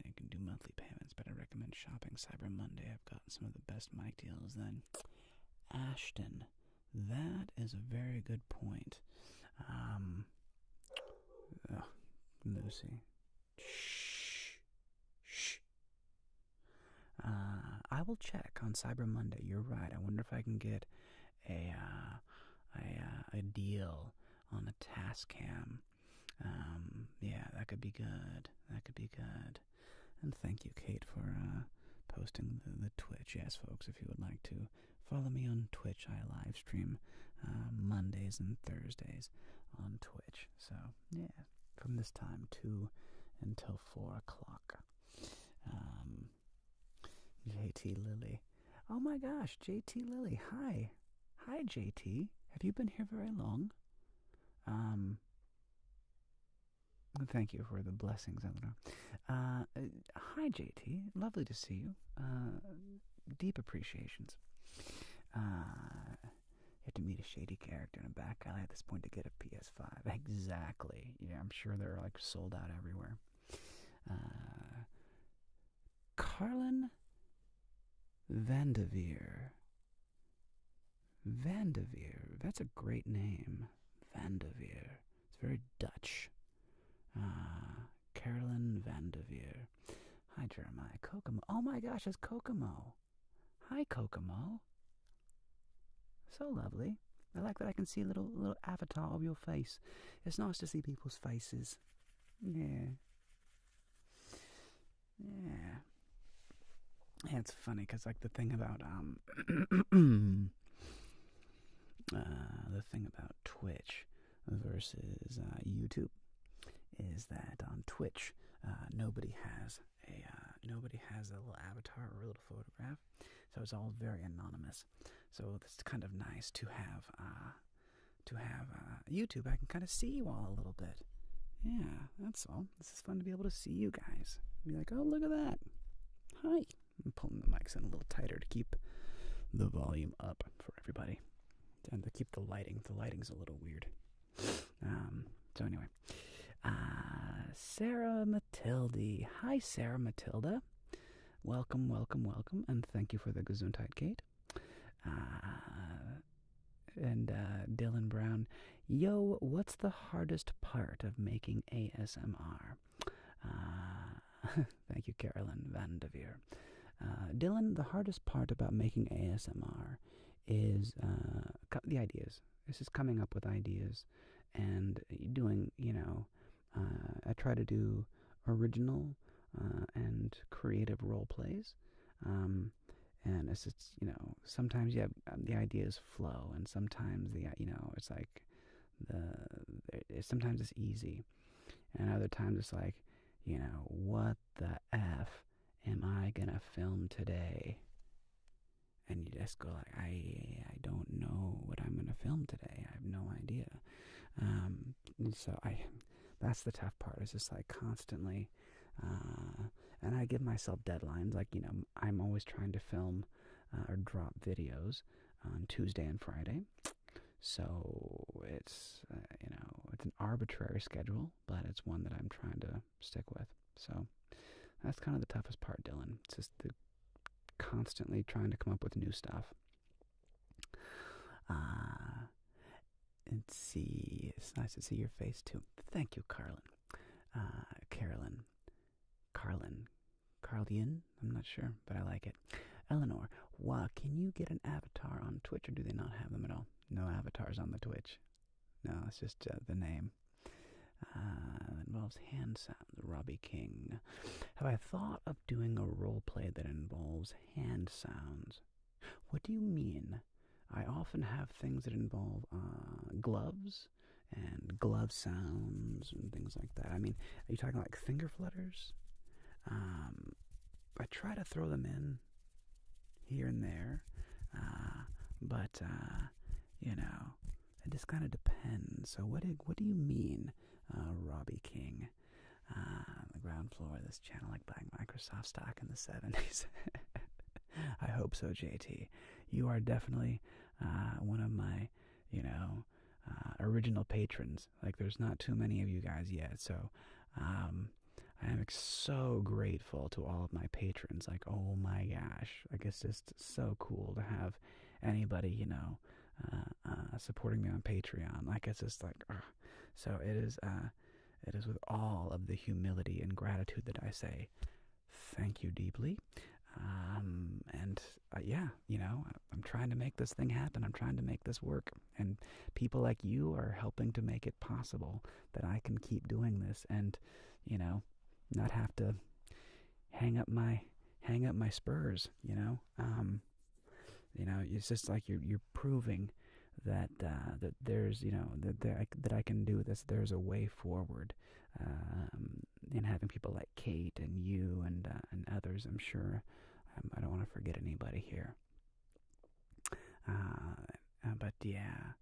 You can do monthly payments, but I recommend shopping Cyber Monday. I've gotten some of the best mic deals then. Ashton, that is a very good point. Lucy. Shh. I will check on Cyber Monday. You're right. I wonder if I can get a deal on a Tascam. Yeah, that could be good. That could be good. And thank you, Kate, for posting the Twitch. Yes, folks, if you would like to follow me on Twitch, I live stream Mondays and Thursdays on Twitch. So, yeah, from this time 2 until 4 o'clock. JT Lily. Oh my gosh, JT Lily. Hi. Hi, JT. Have you been here very long? Thank you for the blessings, Eleanor. Hi, JT. Lovely to see you. Deep appreciations. You have to meet a shady character in a back alley at this point to get a PS5. Exactly. Yeah, I'm sure they're like sold out everywhere. Carlin Vandeveer. Vandeveer. That's a great name. Vandeveer. It's very Dutch. Carolyn Vandeveer. Hi, Jeremiah. Kokomo. Oh my gosh, it's Kokomo. Hi, Kokomo. So lovely. I like that I can see a little avatar of your face. It's nice to see people's faces. Yeah. Yeah. Yeah, it's funny because like the thing about Twitch versus YouTube is that on Twitch nobody has a little avatar or a little photograph, so it's all very anonymous. So it's kind of nice to have YouTube. I can kind of see you all a little bit. Yeah, that's all. This is fun to be able to see you guys. Be like, oh, look at that. Hi. I'm pulling the mics in a little tighter to keep the volume up for everybody, and to keep the lighting. The lighting's a little weird. So anyway, Sarah Matilde. Hi, Sarah Matilda. Welcome, welcome, welcome, and thank you for the Gesundheit, Kate. And Dylan Brown. Yo, what's the hardest part of making ASMR? Thank you, Carolyn Vandeveer. Dylan, the hardest part about making ASMR is the ideas. This is coming up with ideas and doing, I try to do original and creative role plays. And it's sometimes the ideas flow, and sometimes it's like sometimes it's easy, and other times it's like, what the F am I gonna film today? And you just go like, I don't know what I'm gonna film today. I have no idea. So that's the tough part. It's just like constantly, and I give myself deadlines. Like, I'm always trying to film or drop videos on Tuesday and Friday. So it's, it's an arbitrary schedule, but it's one that I'm trying to stick with. So that's kind of the toughest part, Dylan. It's just constantly trying to come up with new stuff. Let's see. It's nice to see your face, too. Thank you, Carlin. Carlin. I'm not sure, but I like it. Eleanor, Wow, can you get an avatar on Twitch, or do they not have them at all? No avatars on the Twitch. No, it's just the name. Involves hand sounds. Robbie King. Have I thought of doing a role play that involves hand sounds? What do you mean? I often have things that involve gloves and glove sounds and things like that. I mean, are you talking like finger flutters? I try to throw them in here and there, but you know, it just kind of depends. So what do you mean, Robbie King? The ground floor of this channel, like buying Microsoft stock in the 70s. I hope so, JT. You are definitely one of my, original patrons. Like, there's not too many of you guys yet, so I am so grateful to all of my patrons. Like, oh my gosh, like, it's just so cool to have anybody, supporting me on Patreon. Like, it's just like, so it is with all of the humility and gratitude that I say thank you deeply. I'm trying to make this thing happen. I'm trying to make this work. And people like you are helping to make it possible that I can keep doing this and, not have to hang up my spurs, it's just like you're proving that there's, that I can do this. There's a way forward. And having people like Kate and you and others, I'm sure. I don't want to forget anybody here. But yeah.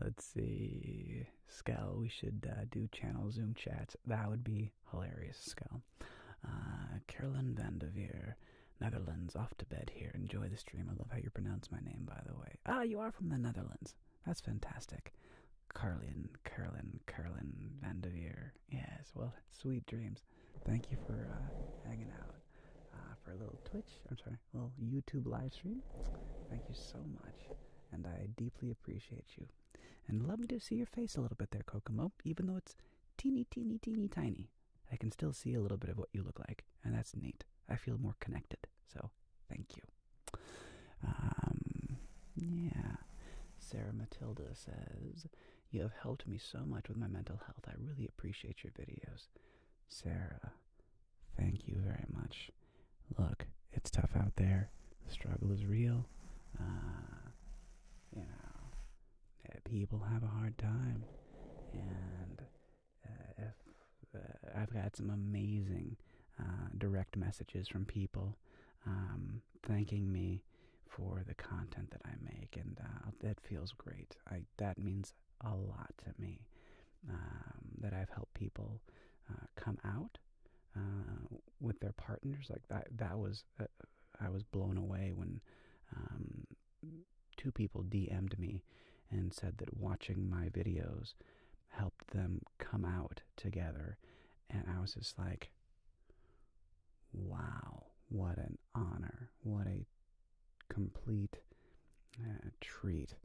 Let's see. Skell, we should do channel Zoom chats. That would be hilarious, Skell. Carolyn Vandeveer, Netherlands, off to bed here. Enjoy the stream. I love how you pronounce my name, by the way. You are from the Netherlands. That's fantastic. Carolyn Vandeveer. Yes, well, sweet dreams. Thank you for hanging out for a little a little YouTube live stream. Thank you so much, and I deeply appreciate you. And love me to see your face a little bit there, Kokomo, even though it's teeny tiny. I can still see a little bit of what you look like, and that's neat. I feel more connected, so thank you. Yeah. Sarah Matilda says, you have helped me so much with my mental health. I really appreciate your videos. Sarah, thank you very much. Look, it's tough out there. The struggle is real. People have a hard time. And I've got some amazing direct messages from people thanking me for the content that I make, and that feels great. That means a lot to me, that I've helped people come out with their partners. Like that was I was blown away when two people DM'd me and said that watching my videos helped them come out together, and I was just like, wow, what an honor, what a complete treat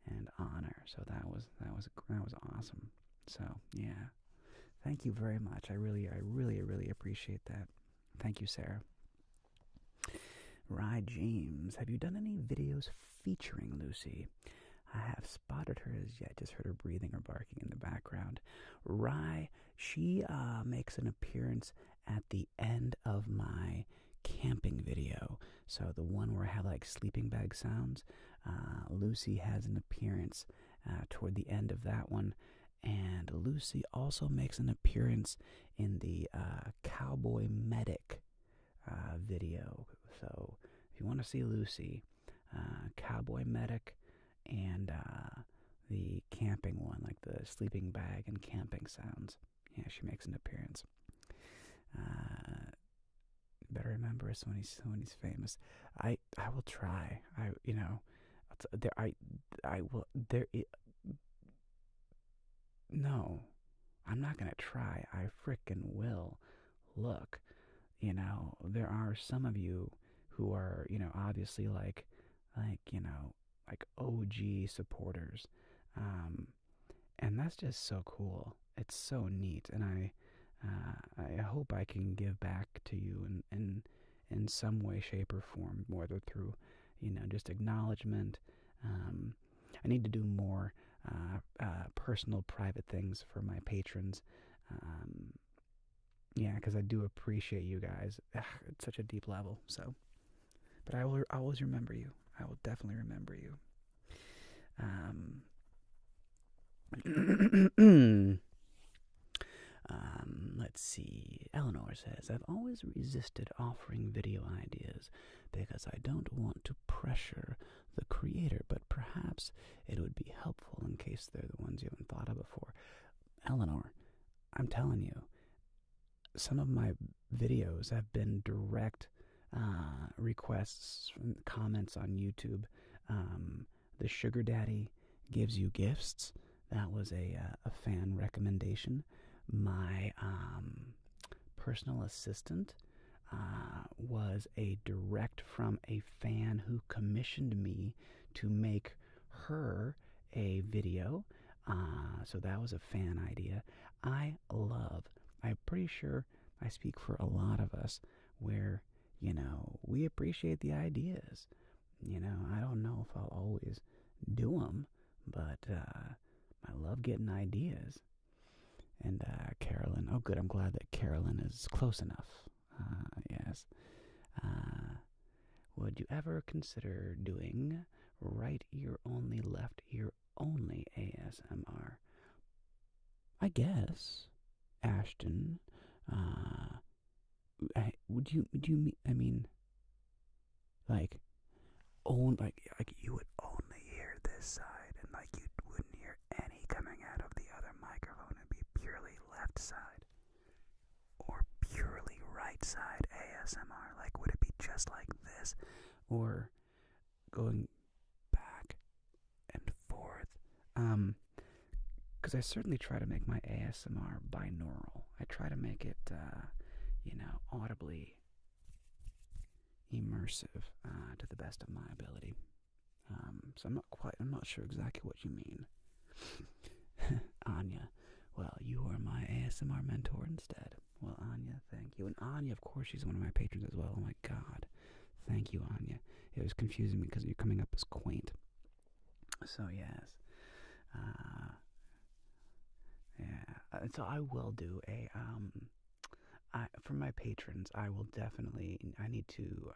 and honor. So that was awesome. So yeah, thank you very much. I really appreciate that. Thank you, Sarah. Rye James, have you done any videos featuring Lucy? I have spotted her as yet, just heard her breathing or barking in the background. Rye, she makes an appearance at the end of my camping video. So the one where I have like sleeping bag sounds, Lucy has an appearance toward the end of that one. And Lucy also makes an appearance in the Cowboy Medic video. So if you want to see Lucy, Cowboy Medic and the camping one, like the sleeping bag and camping sounds. Yeah, she makes an appearance. Better remember us when he's famous. I will try. No, I'm not gonna try. I frickin' will. Look, there are some of you who are, obviously like OG supporters, and that's just so cool. It's so neat, and I hope I can give back to you and in some way, shape, or form, whether through, just acknowledgement. I need to do more personal, private things for my patrons. Yeah, because I do appreciate you guys at such a deep level. So, but I will always remember you. I will definitely remember you. Let's see. Eleanor says, I've always resisted offering video ideas because I don't want to pressure the creator, but perhaps it would be helpful in case they're the ones you haven't thought of before. Eleanor, I'm telling you, some of my videos have been direct requests, comments on YouTube. The Sugar Daddy Gives You Gifts. That was a fan recommendation. My personal assistant was a direct from a fan who commissioned me to make her a video. So that was a fan idea. I'm pretty sure I speak for a lot of us where, we appreciate the ideas. I don't know if I'll always do them, but I love getting ideas. And Carolyn, oh good, I'm glad that Carolyn is close enough. Yes. Would you ever consider doing right ear only, left ear only ASMR? I guess, Ashton. Would you mean, like you would only hear this side, and like you wouldn't hear any coming out of the other microphone? It'd be purely left side or purely right side ASMR. Like, would it be just like this, or going back and forth? Because I certainly try to make my ASMR binaural. I try to make it, audibly immersive to the best of my ability. So I'm not sure exactly what you mean. Anya, well, you are my ASMR mentor instead. Well, Anya, thank you. And Anya, of course, she's one of my patrons as well. Oh my God. Thank you, Anya. It was confusing me because you're coming up as quaint. So, yes. Yeah. So I will do a, for my patrons, I need to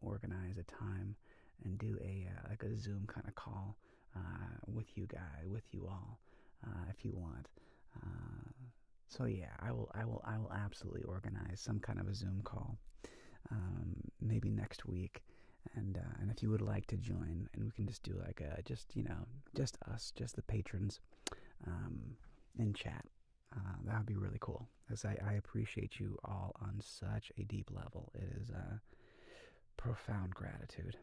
organize a time and do a Zoom kind of call with you all, if you want. So yeah, I will absolutely organize some kind of a Zoom call, maybe next week, and if you would like to join, and we can just do like just us, just the patrons, in chat. That would be really cool, because I appreciate you all on such a deep level. It is profound gratitude.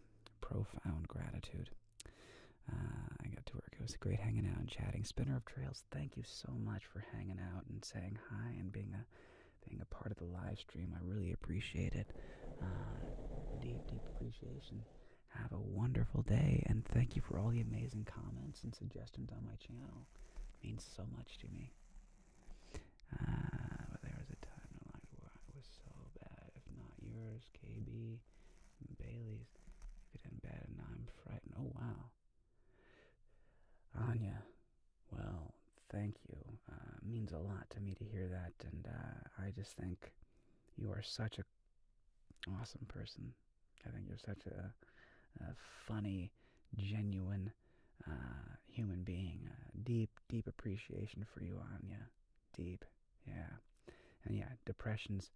I got to work. It was great hanging out and chatting. Spinner of Trails, thank you so much for hanging out and saying hi and being a part of the live stream. I really appreciate it. Deep appreciation. Have a wonderful day, and thank you for all the amazing comments and suggestions on my channel. It means so much to me. But there was a time in life where it was so bad. If not yours, KB, Bailey's, if it ain't bad, and now I'm frightened. Oh wow. Anya, well, thank you. It means a lot to me to hear that, and I just think you are such a awesome person. I think you're such a funny, genuine human being. Deep appreciation for you, Anya. Deep, yeah. And yeah, depression's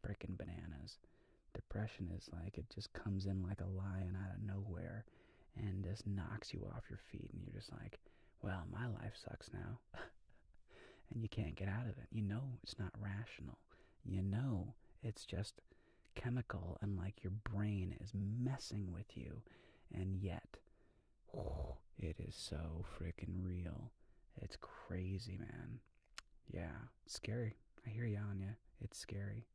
frickin' bananas. Depression is like, it just comes in like a lion out of nowhere and just knocks you off your feet, and you're just like, well, my life sucks now. And you can't get out of it. You know it's not rational. You know it's just chemical, and like your brain is messing with you, and yet it is so freaking real. It's crazy, man. Yeah, it's scary. I hear you, Anya. It's scary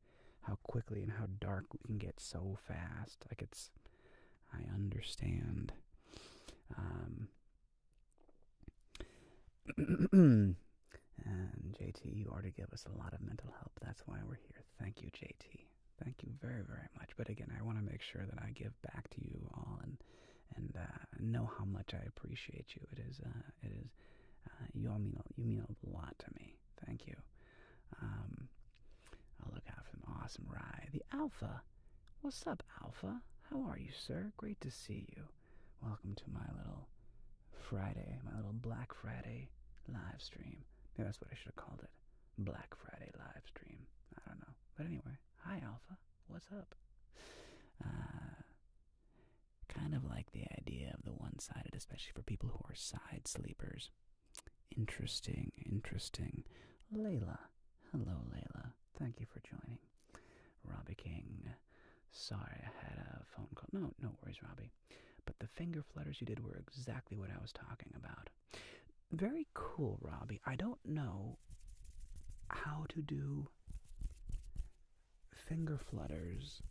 how quickly and how dark we can get so fast. Like, I understand. And JT, you already give us a lot of mental help. That's why we're here. Thank you, JT. Thank you very, very much. But again, I want to make sure that I give back to you all and know how much I appreciate you. You all mean a lot to me. Thank you. I'll look out for an awesome ride. The Alpha. What's up, Alpha? How are you, sir? Great to see you. Welcome to my little Friday, my little Black Friday live stream. Maybe that's what I should have called it. Black Friday live stream. I don't know. But anyway, hi, Alpha. What's up? Kind of like the idea of the one-sided, especially for people who are side sleepers. Interesting. Layla. Hello, Layla. Thank you for joining. Robbie King. Sorry, I had a phone call. No worries, Robbie. But the finger flutters you did were exactly what I was talking about. Very cool, Robbie. I don't know how to do finger flutters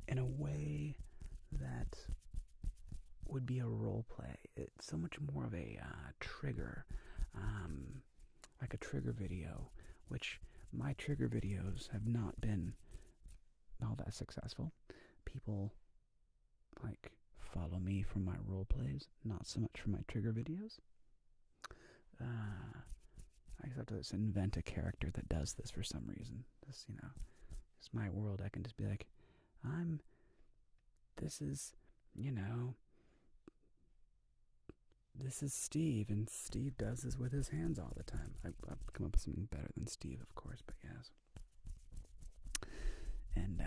in a way that would be a role play. It's so much more of a trigger, like a trigger video, which my trigger videos have not been all that successful. People like follow me for my role plays, not so much for my trigger videos. I just have to invent a character that does this for some reason. This, it's my world. I can just be like, this is Steve, and Steve does this with his hands all the time. I've come up with something better than Steve, of course, but yes. And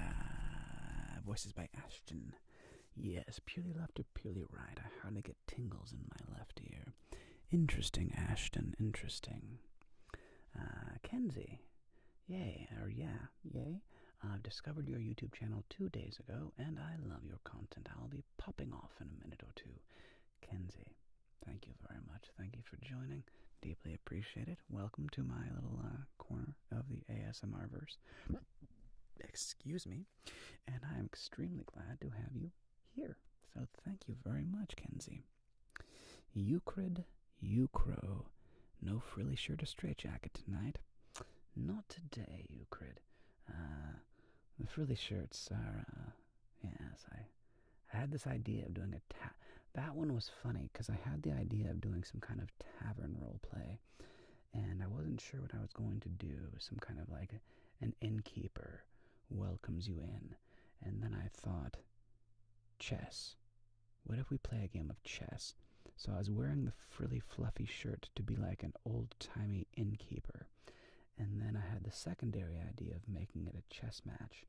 voices by Ashton. Yes, purely left or purely right. I hardly get tingles in my left ear. Interesting, Ashton, interesting. Kenzie. Yay. I've discovered your YouTube channel 2 days ago, and I love your content. I'll be popping off in a minute or two. Kenzie, thank you very much. Thank you for joining. Deeply appreciate it. Welcome to my little corner of the ASMR-verse. Excuse me. And I'm extremely glad to have you here. So thank you very much, Kenzie. Euclid, Eucro. No frilly shirt or straitjacket tonight. Not today, Euclid. The frilly shirts are, yes, I had this idea of doing that one was funny, because I had the idea of doing some kind of tavern role play, and I wasn't sure what I was going to do. Some kind of like an innkeeper welcomes you in, and then I thought, chess. What if we play a game of chess? So I was wearing the frilly fluffy shirt to be like an old-timey innkeeper. And then I had the secondary idea of making it a chess match.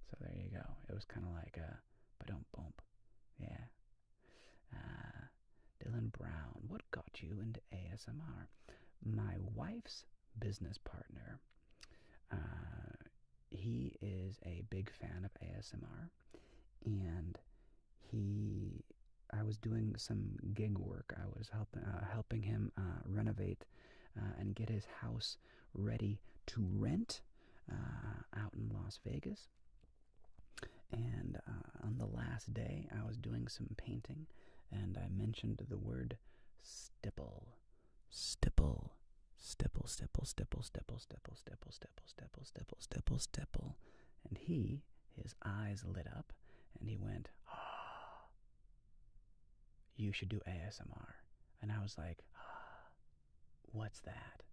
So there you go. It was kind of like a ba-dum-bump. Yeah. Dylan Brown, what got you into ASMR? My wife's business partner, he is a big fan of ASMR, and I was doing some gig work. I was helping him renovate and get his house ready to rent out in Las Vegas. And on the last day, I was doing some painting, and I mentioned the word stipple. Stipple. Stipple, stipple, stipple, stipple, stipple, stipple, stipple, stipple, stipple, stipple, stipple. And his eyes lit up, and he went, "Ah, you should do ASMR." And I was like, "Ah, what's that?"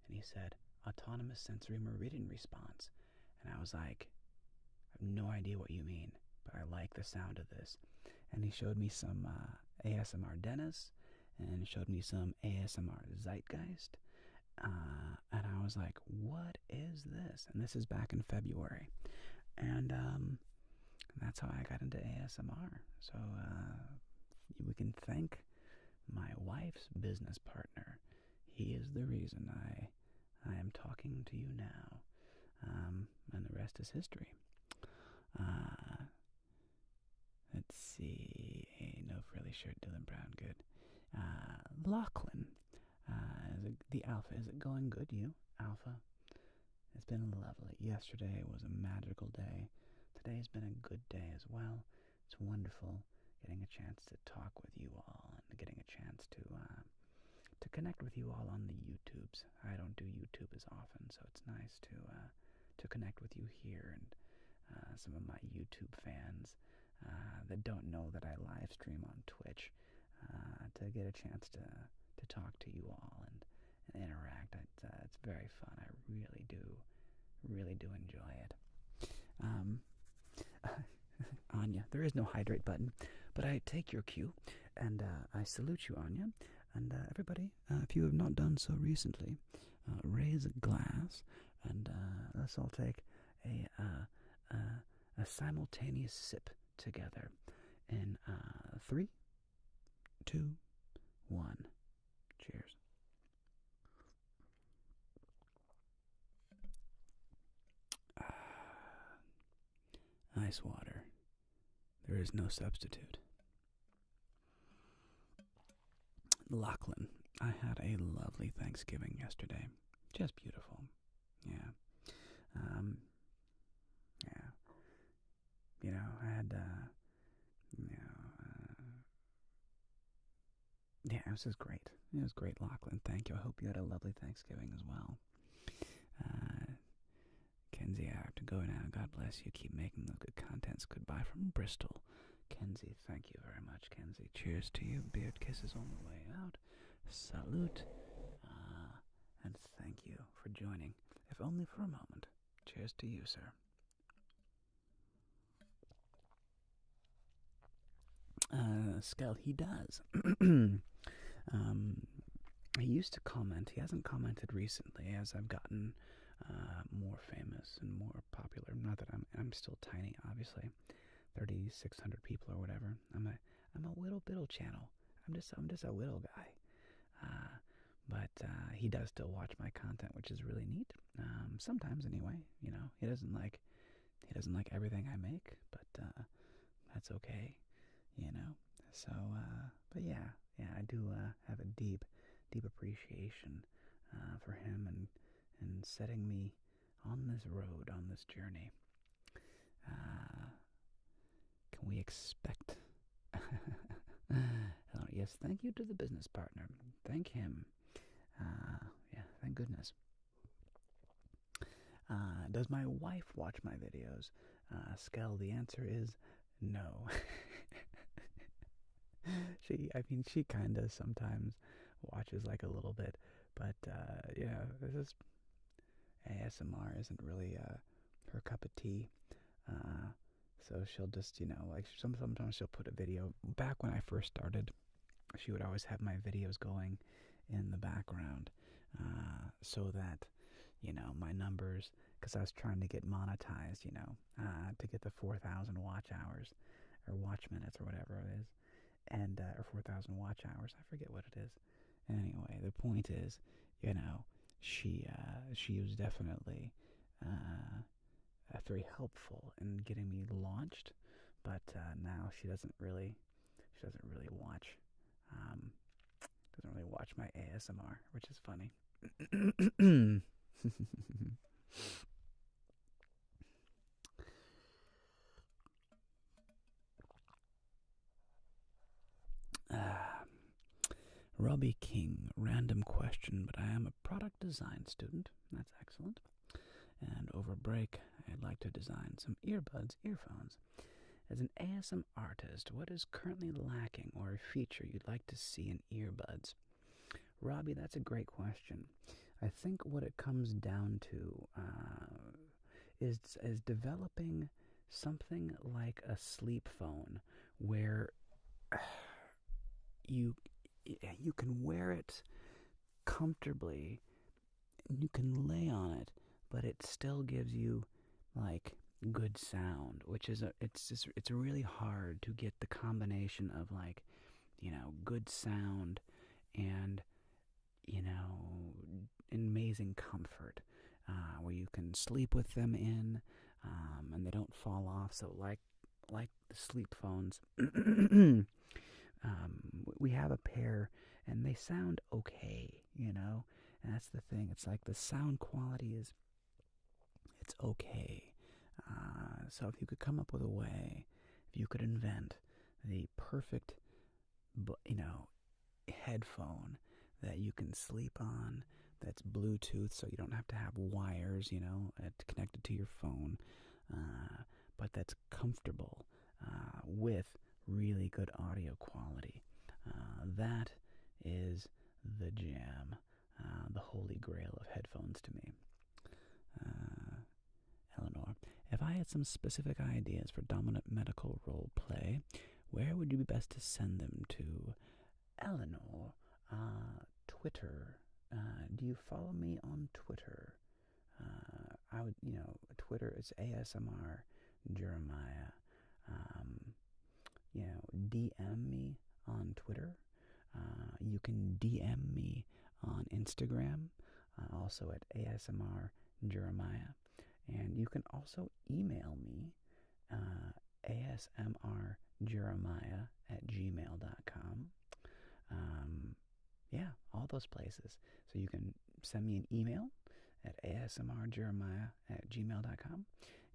And he said, "Autonomous sensory meridian response." And I was like, "I have no idea what you mean, but I like the sound of this." And he showed me some ASMR Dennis, and showed me some ASMR Zeitgeist. And I was like, what is this? And this is back in February. And that's how I got into ASMR. So we can thank my wife's business partner. He is the reason I am talking to you now. And the rest is history. Let's see. No frilly shirt, Dylan Brown, good. Lachlan, the Alpha, is it going good, you, Alpha? It's been lovely. Yesterday was a magical day. Today's been a good day as well. It's wonderful getting a chance to talk with you all, and getting a chance to connect with you all on the YouTubes. I don't do YouTube as often, so it's nice to to connect with you here and some of my YouTube fans that don't know that I live stream on Twitch, to get a chance to talk to you all and interact. It's very fun. I really do enjoy it. Anya, there is no hydrate button, but I take your cue and I salute you, Anya. And everybody, if you have not done so recently, raise a glass and let's all take a simultaneous sip together in 3, 2, 1. Cheers. Ice water. There is no substitute. Lachlan, I had a lovely Thanksgiving yesterday. Just beautiful. Yeah. Yeah. You know, I had, yeah, it was just great. It was great, Lachlan. Thank you. I hope you had a lovely Thanksgiving as well. Kenzie, I have to go now. God bless you. Keep making those good contents. Goodbye from Bristol. Kenzie, thank you very much, Kenzie. Cheers to you. Beard kisses on the way out. Salute. And thank you for joining, if only for a moment. Cheers to you, sir. Skell, he does. He used to comment. He hasn't commented recently as I've gotten more famous and more popular. Not that I'm still tiny, obviously. 3,600 people or whatever. I'm a little biddle channel. I'm just a little guy. But he does still watch my content, which is really neat. Sometimes anyway, you know, he doesn't like everything I make, but that's okay, you know. So but yeah, I do have a deep appreciation for him and setting me on this road, on this journey. Can we expect? Yes, thank you to the business partner. Thank him. Yeah, thank goodness. Does my wife watch my videos? Skell, the answer is no. She kind of sometimes watches like a little bit, but yeah, this is ASMR isn't really her cup of tea. So she'll just, you know, like sometimes she'll put a video. Back when I first started, she would always have my videos going in the background, so that, you know, my numbers, because I was trying to get monetized, you know, to get the 4,000 watch hours or watch minutes or whatever it is, and or 4,000 watch hours. I forget what it is. Anyway, the point is, you know, she was definitely very helpful in getting me launched, but now she doesn't really watch my ASMR, which is funny. Robbie King, random question, but I am a product design student. That's excellent. And over break, I'd like to design some earphones. As an ASM artist, what is currently lacking or a feature you'd like to see in earbuds? Robbie, that's a great question. I think what it comes down to is developing something like a sleep phone where you can wear it comfortably, you can lay on it, but it still gives you like good sound, which is it's really hard to get the combination of, like, you know, good sound and, you know, amazing comfort, where you can sleep with them in, and they don't fall off. So like the sleep phones, we have a pair and they sound okay, you know, and that's the thing. It's like the sound quality it's okay. So if you could come up with a way, if you could invent the perfect, you know, headphone that you can sleep on, that's Bluetooth, so you don't have to have wires, connected to your phone, but that's comfortable with really good audio quality. That is the jam, the holy grail of headphones to me. Eleanor, if I had some specific ideas for dominant medical role play, where would you be best to send them to? Eleanor, Twitter. Do you follow me on Twitter? I would, Twitter is ASMR Jeremiah. DM me on Twitter. You can DM me on Instagram, also at ASMR Jeremiah. And you can also email me, asmrjeremiah@gmail.com. All those places. So you can send me an email at asmrjeremiah@gmail.com.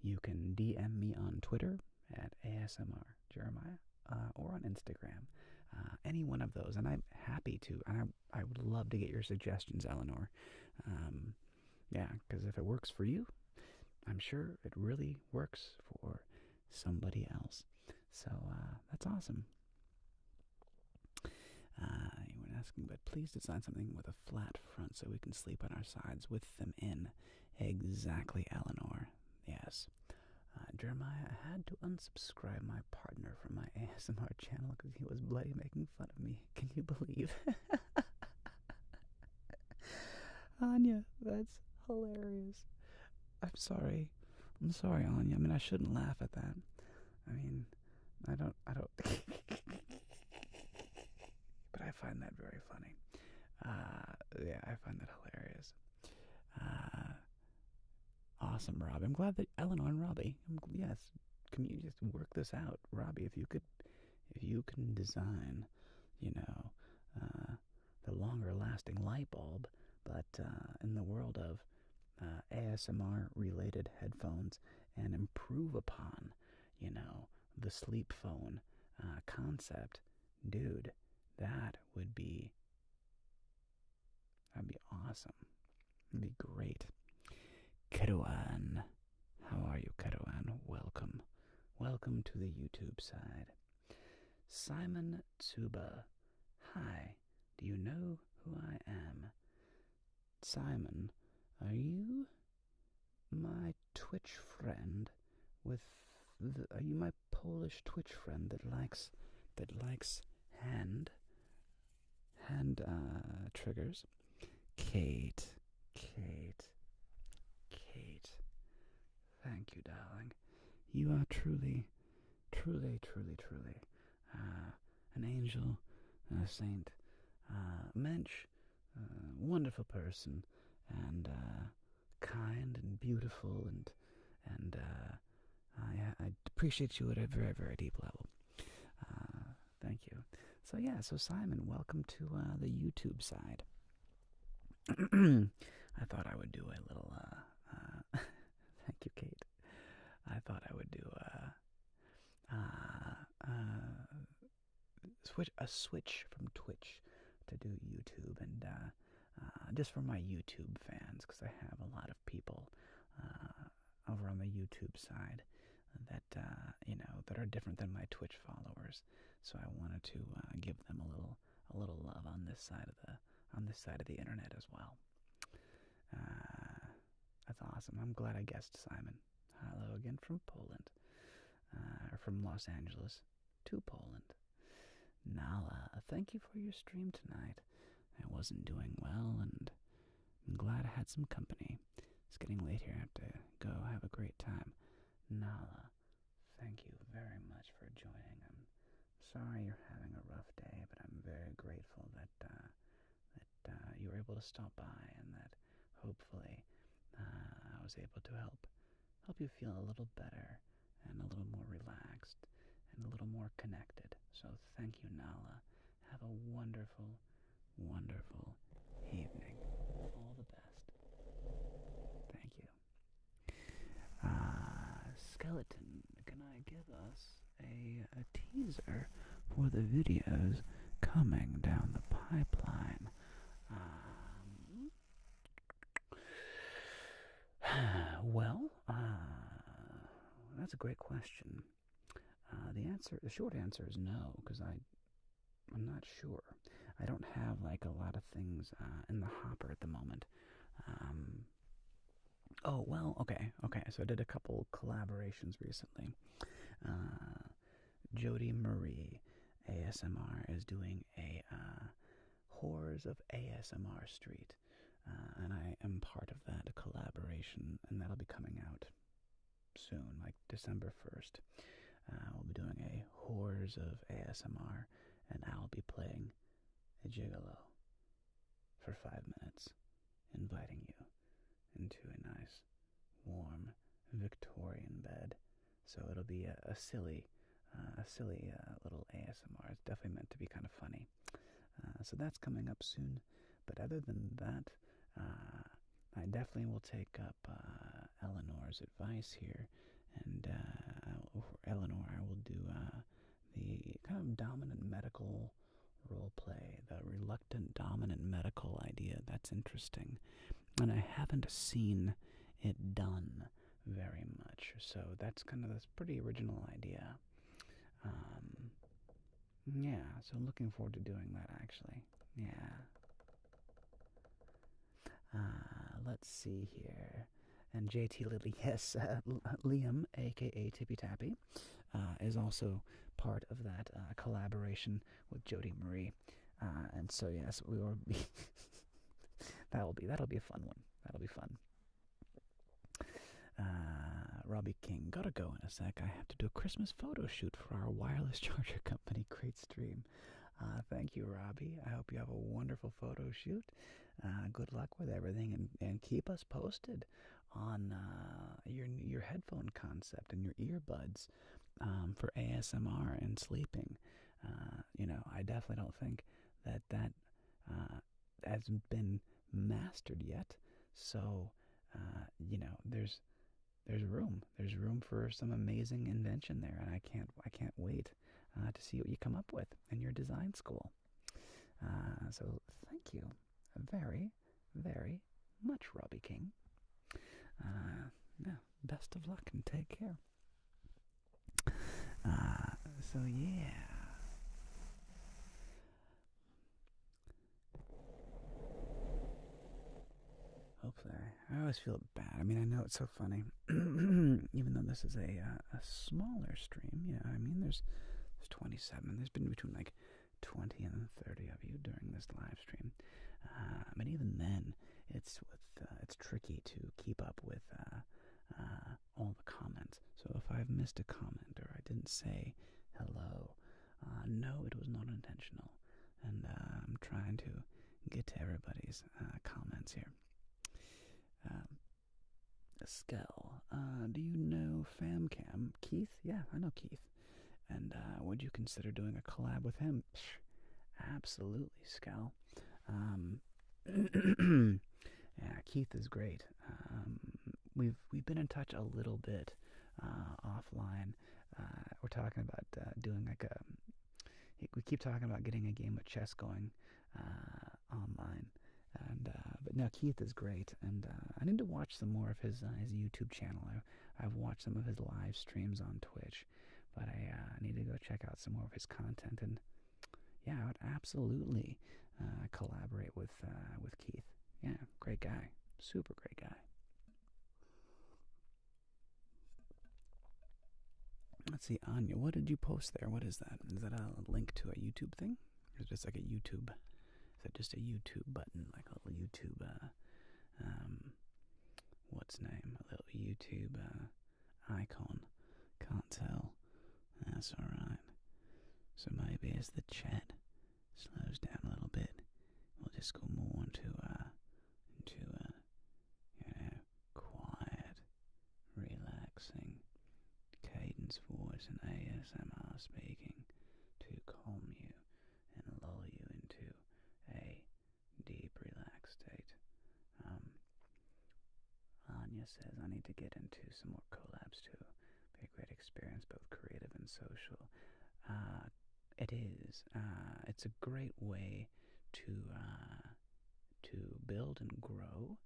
You can DM me on Twitter at asmrjeremiah or on Instagram. Any one of those. And I'm happy to. And I would love to get your suggestions, Eleanor. Because if it works for you, I'm sure it really works for somebody else. So that's awesome. You were asking, but please design something with a flat front so we can sleep on our sides with them in. Exactly, Eleanor. Yes. Jeremiah, I had to unsubscribe my partner from my ASMR channel because he was bloody making fun of me. Can you believe? Anya, that's hilarious. I'm sorry, Anya. I mean, I shouldn't laugh at that. I mean, I don't. But I find that very funny. I find that hilarious. Awesome, Rob. I'm glad that Eleanor and Robbie. Yes, can you just work this out, Robbie? If you can design, the longer-lasting light bulb, but in the world of ASMR-related headphones, and improve upon, the sleep phone concept, dude, that'd be awesome. It'd be great. Kerouan, how are you, Kerouan? Welcome to the YouTube side. Simon Tsuba, hi. Do you know who I am? Simon, are you my Twitch friend are you my Polish Twitch friend that likes hand triggers? Kate. Thank you, darling. You are truly an angel, a saint, mensch, wonderful person, and kind and beautiful, and I appreciate you at a very, very deep level. Thank you. So Simon, welcome to the YouTube side. I thought I would do a little, thank you, Kate. I thought I would do a switch from Twitch to do YouTube, and just for my YouTube fans, because I have a lot of people over on the YouTube side that that are different than my Twitch followers. So I wanted to give them a little love on this side of the internet as well. That's awesome. I'm glad I guessed, Simon. Hello again from Poland, or from Los Angeles to Poland. Nala, thank you for your stream tonight. I wasn't doing well, and I'm glad I had some company. It's getting late here. I have to go have a great time. Nala, thank you very much for joining. I'm sorry you're having a rough day, but I'm very grateful that you were able to stop by, and that hopefully I was able to help you feel a little better and a little more relaxed and a little more connected. So thank you, Nala. Have a wonderful, wonderful evening. All the best. Thank you. Skeleton, can I give us a teaser for the videos coming down the pipeline? Well, that's a great question. The short answer is no, because I'm not sure. I don't have like a lot of things in the hopper at the moment. Oh well, okay. So I did a couple collaborations recently. Jody Marie ASMR is doing a Horrors of ASMR Street, and I am part of that collaboration, and that'll be coming out soon, like December 1st. We'll be doing a Horrors of ASMR, and I'll be playing a gigolo for 5 minutes, inviting you into a nice, warm, Victorian bed. So it'll be a silly little ASMR. It's definitely meant to be kind of funny. So that's coming up soon. But other than that, I definitely will take up Eleanor's advice here. And for Eleanor, I will do the kind of dominant medical role play, the reluctant dominant medical idea. That's interesting. And I haven't seen it done very much. So that's kind of this pretty original idea. Yeah, so looking forward to doing that, actually. Yeah. Let's see here. And JT Lily, yes, Liam, a.k.a. Tippy Tappy, is also part of that collaboration with Jody Marie. And so, yes, we will be... that'll be a fun one. That'll be fun. Robbie King, gotta go in a sec. I have to do a Christmas photo shoot for our wireless charger company. Great stream. Thank you, Robbie. I hope you have a wonderful photo shoot. Good luck with everything, and keep us posted on your headphone concept and your earbuds for ASMR and sleeping. I definitely don't think that hasn't been mastered yet. So, there's room for some amazing invention there, and I can't wait to see what you come up with in your design school. So thank you very, very much, Robbie King. Yeah, best of luck and take care. So yeah. Hopefully, I always feel bad. I mean, I know it's so funny, even though this is a smaller stream. Yeah, I mean, there's 27. There's been between like 20 and 30 of you during this live stream. But even then, it's tricky to keep up with all the comments. So if I've missed a comment or I didn't say hello, no, it was not intentional. And I'm trying to get to everybody's comments here. Skell, do you know FamCam? Keith? Yeah, I know Keith. And would you consider doing a collab with him? Absolutely, Skell. Yeah, Keith is great. We've been in touch a little bit offline. We're talking about doing like we keep talking about getting a game of chess going online. And but no, Keith is great, and I need to watch some more of his YouTube channel. I've watched some of his live streams on Twitch, but I need to go check out some more of his content. And yeah, I would absolutely collaborate with Keith. Yeah, great guy, super great guy. Let's see, Anya, what did you post there? What is that? Is that a link to a YouTube thing, or is it just like a YouTube? Is it just a YouTube button, like a little YouTube, what's name? A little YouTube icon. Can't tell. That's alright. So maybe as the chat slows down a little bit, we'll just go more into quiet, relaxing, cadence voice and ASMR speaking to calm you and lull you into a deep, relaxed state. Anya says, I need to get into some more collabs too. Be a great experience, both creative and social. It is. It's a great way to build and grow.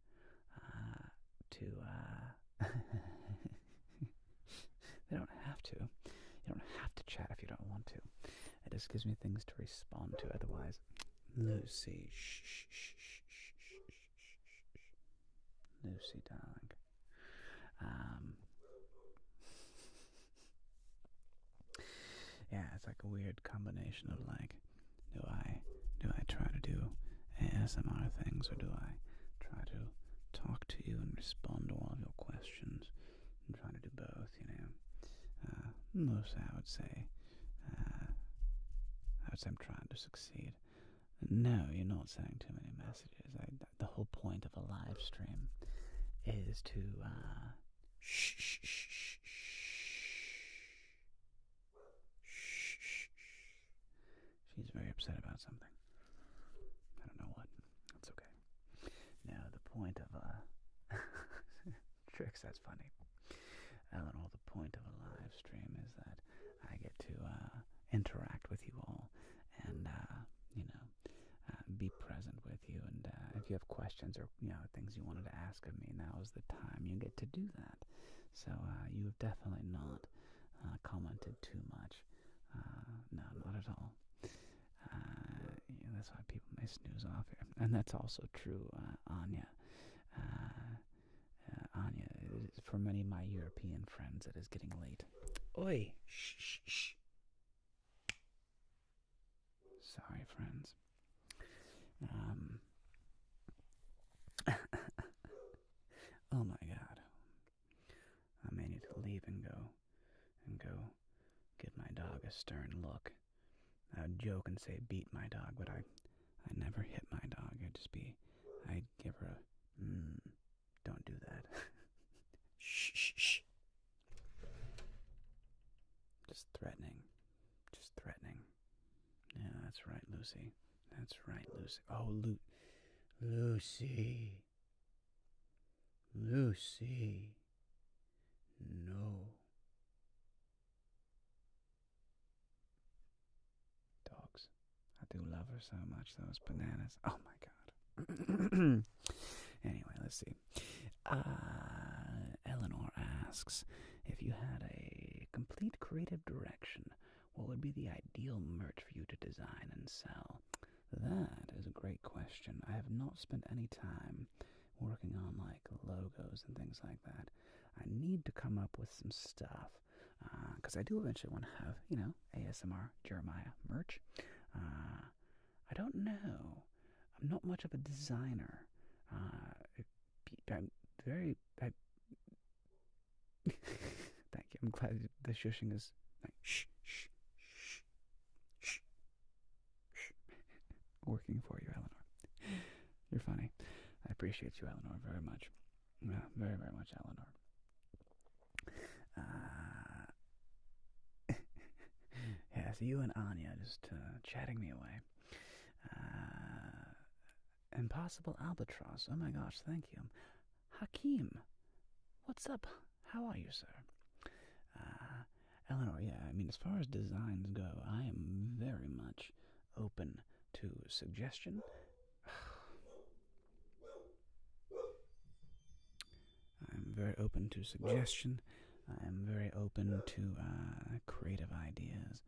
They don't have to. You don't have to chat if you don't want to. It just gives me things to respond to. Otherwise, Lucy, shh, shh, shh, shh, shh, shh, Lucy, darling. Yeah, it's like a weird combination of like, do I try to do ASMR things, or do I try to talk to you and respond to all of your questions? I'm trying to do both, you know. Mostly, I would say I'm trying to succeed. No, you're not sending too many messages. The whole point of a live stream is to shh, shh, shh, shh, shh. She's very upset about something. I don't know what. That's okay. Now, the point of tricks, that's funny. Eleanor, the point of a live stream is that I get to interact with you all and, be present with you. And if you have questions or, things you wanted to ask of me, now is the time you get to do that. So you have definitely not commented too much. No, not at all. That's why people may snooze off here. And that's also true, Anya. Anya, for many of my European friends, it is getting late. Oi! Shh, shh, shh. Sorry, friends. Oh my God. I may need to leave and go give my dog a stern look. I would joke and say beat my dog, but I never hit my dog. I'd give her a, don't do that. Shh, shh, shh. Just threatening. Yeah, that's right, Lucy. That's right, Lucy. Oh, Lucy. Lucy. No. Dogs. I do love her so much, those bananas. Oh my God. Anyway, let's see. Eleanor asks, if you had a complete creative direction, what would be the ideal merch for you to design and sell? That is a great question. I have not spent any time working on like logos and things like that. I need to come up with some stuff because I do eventually want to have, ASMR Jeremiah merch. I don't know. I'm not much of a designer. I'm very. Thank you. I'm glad the shushing is like shh, shh, shh, shh, shh. Working for you, Eleanor. You're funny. I appreciate you, Eleanor, very much. Very, very much, Eleanor. Yeah, so you and Anya just chatting me away. Impossible Albatross. Oh my gosh, thank you. Hakeem, what's up? How are you, sir? Eleanor, yeah, I mean, as far as designs go, I am very much open to suggestion. I'm very open to suggestion. I'm very open to creative ideas.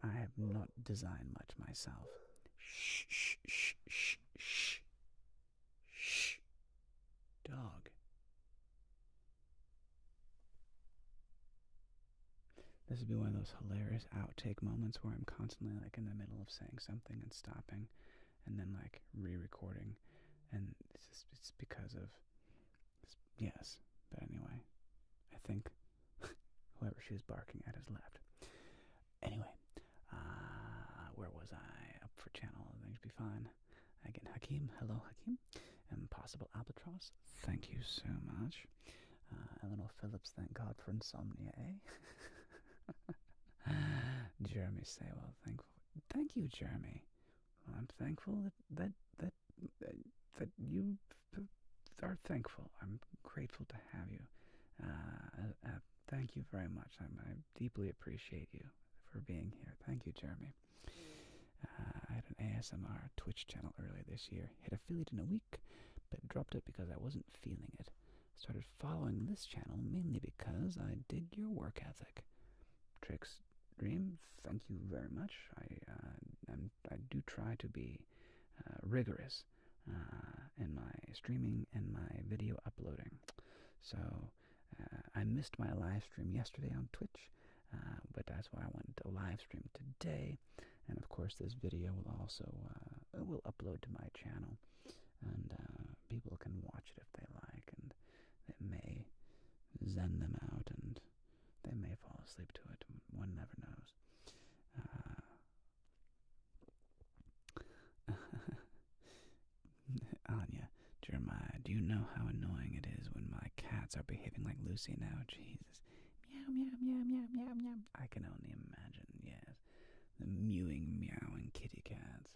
I have not designed much myself. Shh, shh, shh, shh, shh. Shh. Dog. This would be one of those hilarious outtake moments where I'm constantly like in the middle of saying something and stopping and then like re-recording. And it's because of, yes. But anyway, I think whoever she was barking at has left. Anyway, where was I? Up for channel, things be fine. Again, Hakeem, hello Hakeem. Impossible Albatross, thank you so much. Eleanor Phillips, thank God for insomnia, eh? Jeremy Saywell, thank you, Jeremy. I'm thankful that you are thankful. I'm grateful to have you. Thank you very much. I deeply appreciate you for being here. Thank you, Jeremy. I had an ASMR Twitch channel earlier this year. Hit affiliate in a week, but dropped it because I wasn't feeling it. started following this channel mainly because I dig your work ethic. Tricks Dream, thank you very much. I do try to be rigorous in my streaming and my video uploading. So I missed my live stream yesterday on Twitch, but that's why I wanted to live stream today. And of course, this video will also will upload to my channel, and people can watch it if they like, and it may zen them out, and they may fall asleep to it. One never knows. Anya, Jeremiah, do you know how annoying it is when my cats are behaving like Lucy now? Jesus. Meow, meow, meow, meow, meow, meow. I can only imagine, yes. The mewing, meowing kitty cats.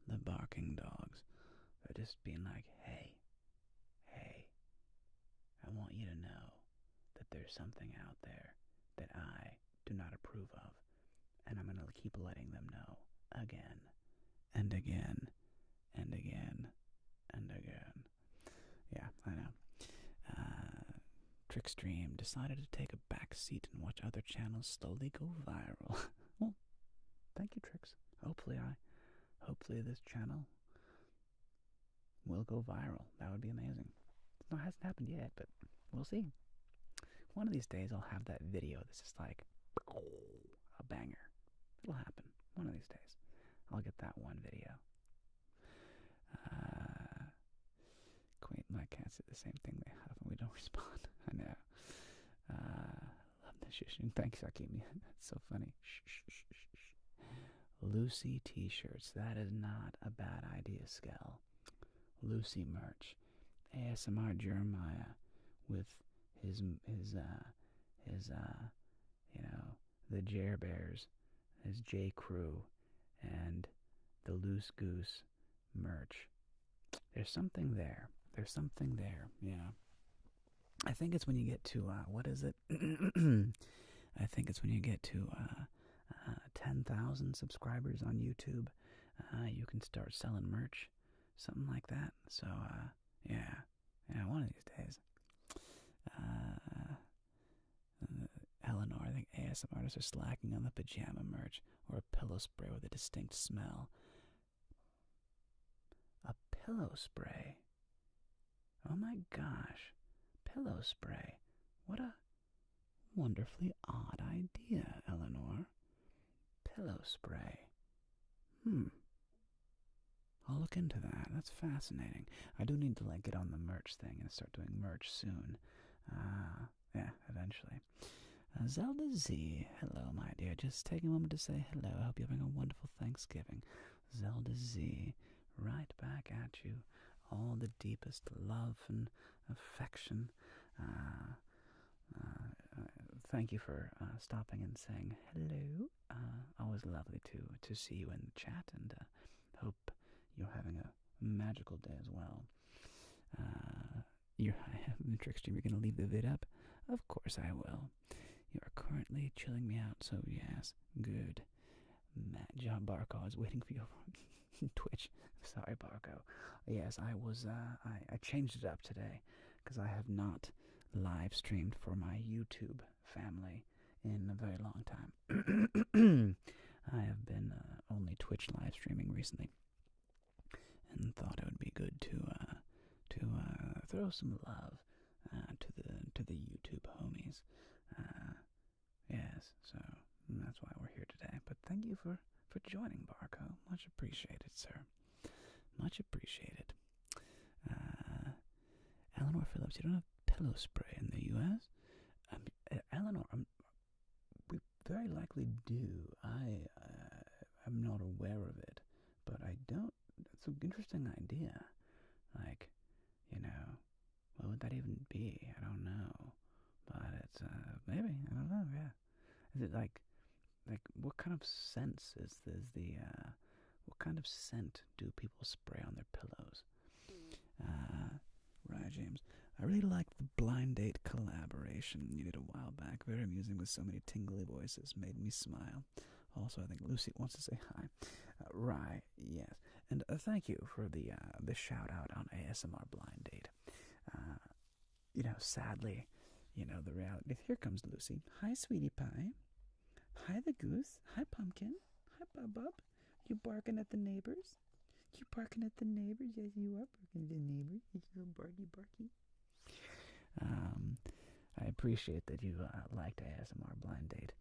The barking dogs. They're just being like, hey, I want you to know that there's something out there that I do not approve of, and I'm going to keep letting them know again and again and again and again. Yeah, I know. Trickstream decided to take a back seat and watch other channels slowly go viral. Well, thank you, Trix. Hopefully this channel will go viral. That would be amazing. It hasn't happened yet, but we'll see. One of these days I'll have that video that's just like a banger. It'll happen. One of these days. I'll get that one video. Queen, my cats say the same thing they have and we don't respond. I know. Love the shushing. Thanks, Akimi. That's so funny. Shh. Lucy t-shirts. That is not a bad idea, Skell. Lucy merch. ASMR Jeremiah with his the Jer Bears, his J Crew, and the Loose Goose merch. There's something there. Yeah. I think it's when you get to what is it? I think it's when you get to 10,000 subscribers on YouTube, you can start selling merch, something like that. So yeah, one of these days. Eleanor, I think ASM artists are slacking on the pajama merch or a pillow spray with a distinct smell. A pillow spray? Oh my gosh, pillow spray. What a wonderfully odd idea, Eleanor. Pillow spray. I'll look into that. That's fascinating. I do need to get on the merch thing and start doing merch soon. Yeah, eventually. Zelda Z, hello, my dear. Just taking a moment to say hello. I hope you're having a wonderful Thanksgiving. Zelda Z, right back at you. All the deepest love and affection. Thank you for stopping and saying hello. Always lovely to see you in the chat, and hope you're having a magical day as well. You're Trickstream, you're going to leave the vid up? Of course I will. You are currently chilling me out, so yes, good. Matt John Barco, I was waiting for you on Twitch. Sorry, Barco. Yes, I was, I changed it up today, because I have not live streamed for my YouTube family in a very long time. I have been only Twitch live streaming recently, and thought it would be good to throw some love to the YouTube homies. Yes, so that's why we're here today. But thank you for joining, Barco. Much appreciated, sir. Much appreciated. Eleanor Phillips, you don't have pillow spray in the U.S.? Eleanor, we very likely do. I'm not aware of it, but I don't. It's an interesting idea. What would that even be? I don't know. But it's, maybe, I don't know, yeah. Is it like what kind of scents what kind of scent do people spray on their pillows? Right, James. I really liked the Blind Date collaboration you did a while back. Very amusing with so many tingly voices. Made me smile. Also, I think Lucy wants to say hi. Right, yes. And thank you for the shout out on ASMR Blind Date. sadly, the reality. Here comes Lucy. Hi, sweetie pie. Hi, the goose. Hi, pumpkin. Hi, bub. You barking at the neighbors? You barking at the neighbors? Yes, you are barking at the neighbors. You little barky. I appreciate that you liked ASMR Blind Date.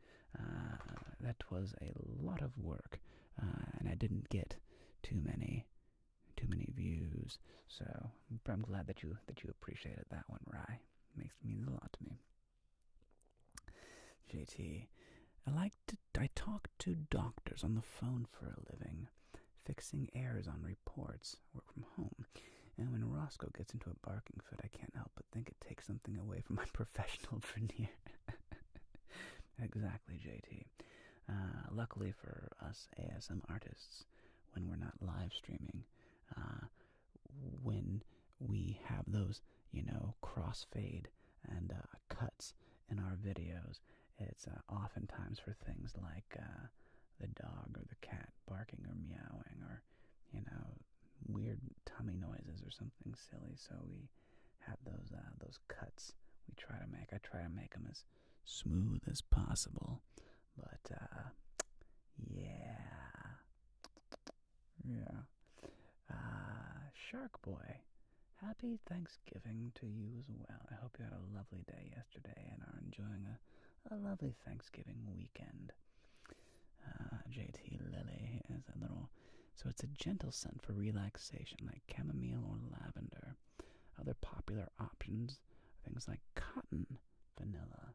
That was a lot of work, and I didn't get too many views. So I'm glad that you appreciated that one, Rye. Means a lot to me. JT, I talk to doctors on the phone for a living, fixing errors on reports, work from home. And when Roscoe gets into a barking fit, I can't help but think it takes something away from my professional veneer. Exactly, JT. Luckily for us ASM artists, when we're not live streaming, when we have those, crossfade and cuts in our videos, it's oftentimes for things like the dog or the cat barking or meowing or, weird tummy noises or something silly. So we have those cuts I try to make them as smooth as possible. But yeah. Shark Boy, happy Thanksgiving to you as well. I hope you had a lovely day yesterday and are enjoying a lovely Thanksgiving weekend. JT Lily is a little... So it's a gentle scent for relaxation, like chamomile or lavender. Other popular options are things like cotton, vanilla,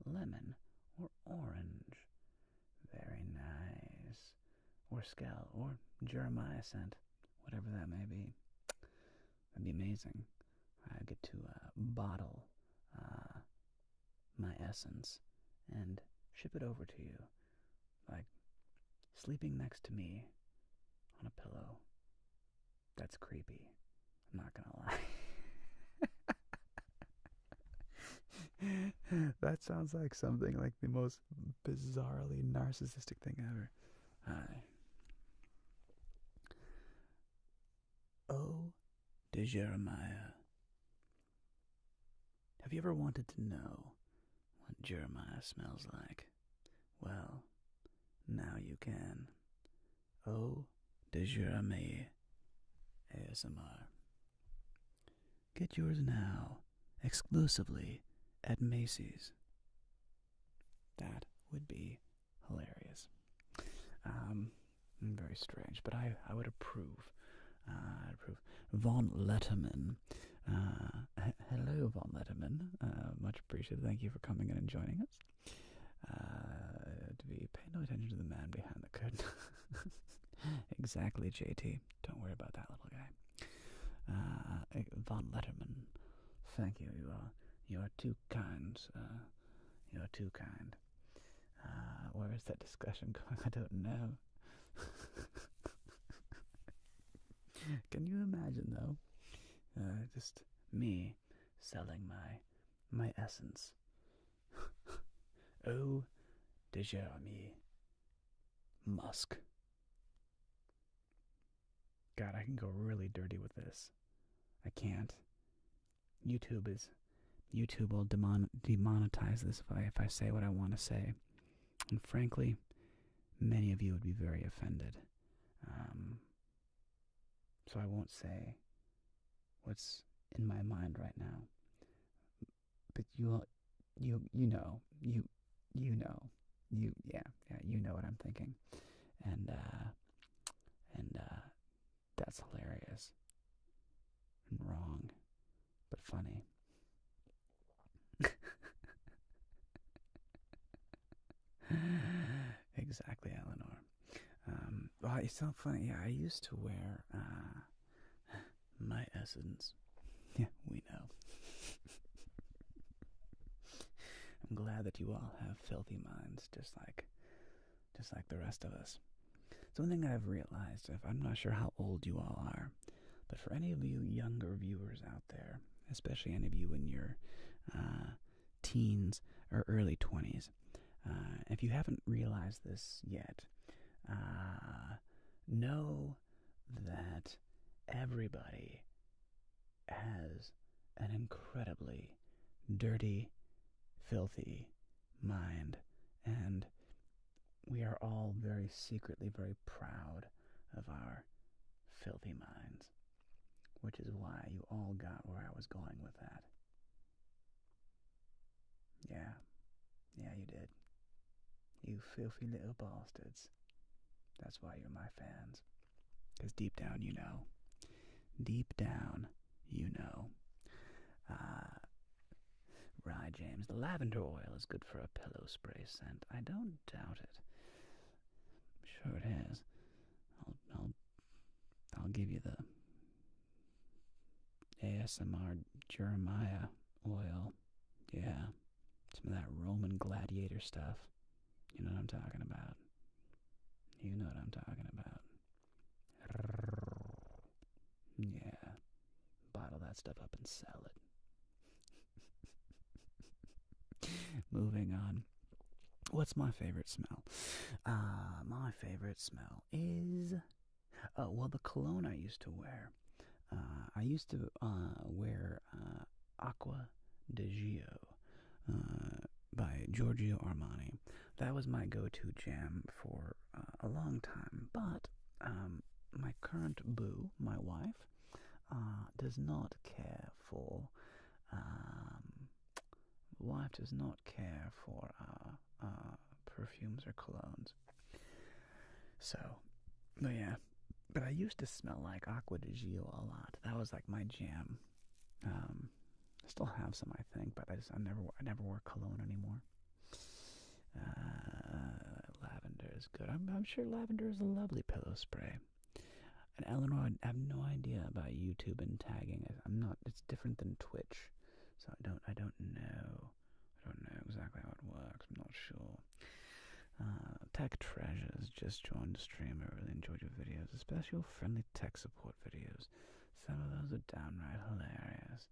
lemon, or orange. Very nice. Or Skell, or Jeremiah scent, whatever that may be. That'd be amazing. I get to bottle my essence and ship it over to you, like sleeping next to me on a pillow. That's creepy. I'm not gonna lie. That sounds like something like the most bizarrely narcissistic thing ever. Hi. Oh, de Jeremiah. Have you ever wanted to know what Jeremiah smells like? Well, now you can. Oh, de Jeremiah ASMR. Get yours now, exclusively at Macy's. That would be hilarious. Very strange, but I would approve. I'd approve. Von Letterman. Hello, Von Letterman. Much appreciated. Thank you for coming in and joining us. Pay no attention to the man behind the curtain. Exactly, JT. Don't worry about that little guy. Von Letterman. Thank you. You are too kind. You are too kind. Where is that discussion going? I don't know. Can you imagine, though? Just me selling my essence. Oh, de Jeremy Musk. God, I can go really dirty with this. I can't. YouTube will demonetize this if I say what I want to say. And frankly, many of you would be very offended. So I won't say what's in my mind right now. But you know what I'm thinking. And that's hilarious. And wrong, but funny. Exactly, Eleanor. Well, it's so funny. Yeah, I used to wear my essence. Yeah, we know. I'm glad that you all have filthy minds, just like the rest of us. So one thing I've realized, I'm not sure how old you all are, but for any of you younger viewers out there, especially any of you in your teens or early 20s, if you haven't realized this yet, know that everybody has an incredibly dirty, filthy mind, and we are all very secretly very proud of our filthy minds, which is why you all got where I was going with that. Yeah, you did. You filthy little bastards. That's why you're my fans. Because deep down, you know. Deep down, you know. Right, James. The lavender oil is good for a pillow spray scent. I don't doubt it. I'm sure it is. I'll give you the ASMR Jeremiah oil. Yeah. Some of that Roman gladiator stuff. You know what I'm talking about. You know what I'm talking about. Yeah. Bottle that stuff up and sell it. Moving on. What's my favorite smell? My favorite smell is... well, the cologne I used to wear. I used to wear Acqua di Gio by Giorgio Armani. That was my go-to jam for a long time. But my current boo, my wife, does not care for perfumes or colognes. So, but yeah. But I used to smell like Acqua di Gio a lot. That was like my jam. I still have some, I think, but I never wore cologne anymore. Lavender is good. I'm sure lavender is a lovely pillow spray. And Eleanor, I have no idea about YouTube and tagging. It's different than Twitch, so I don't know. I don't know exactly how it works. I'm not sure. Tech Treasures just joined the stream. I really enjoyed your videos, especially your friendly tech support videos. Some of those are downright hilarious.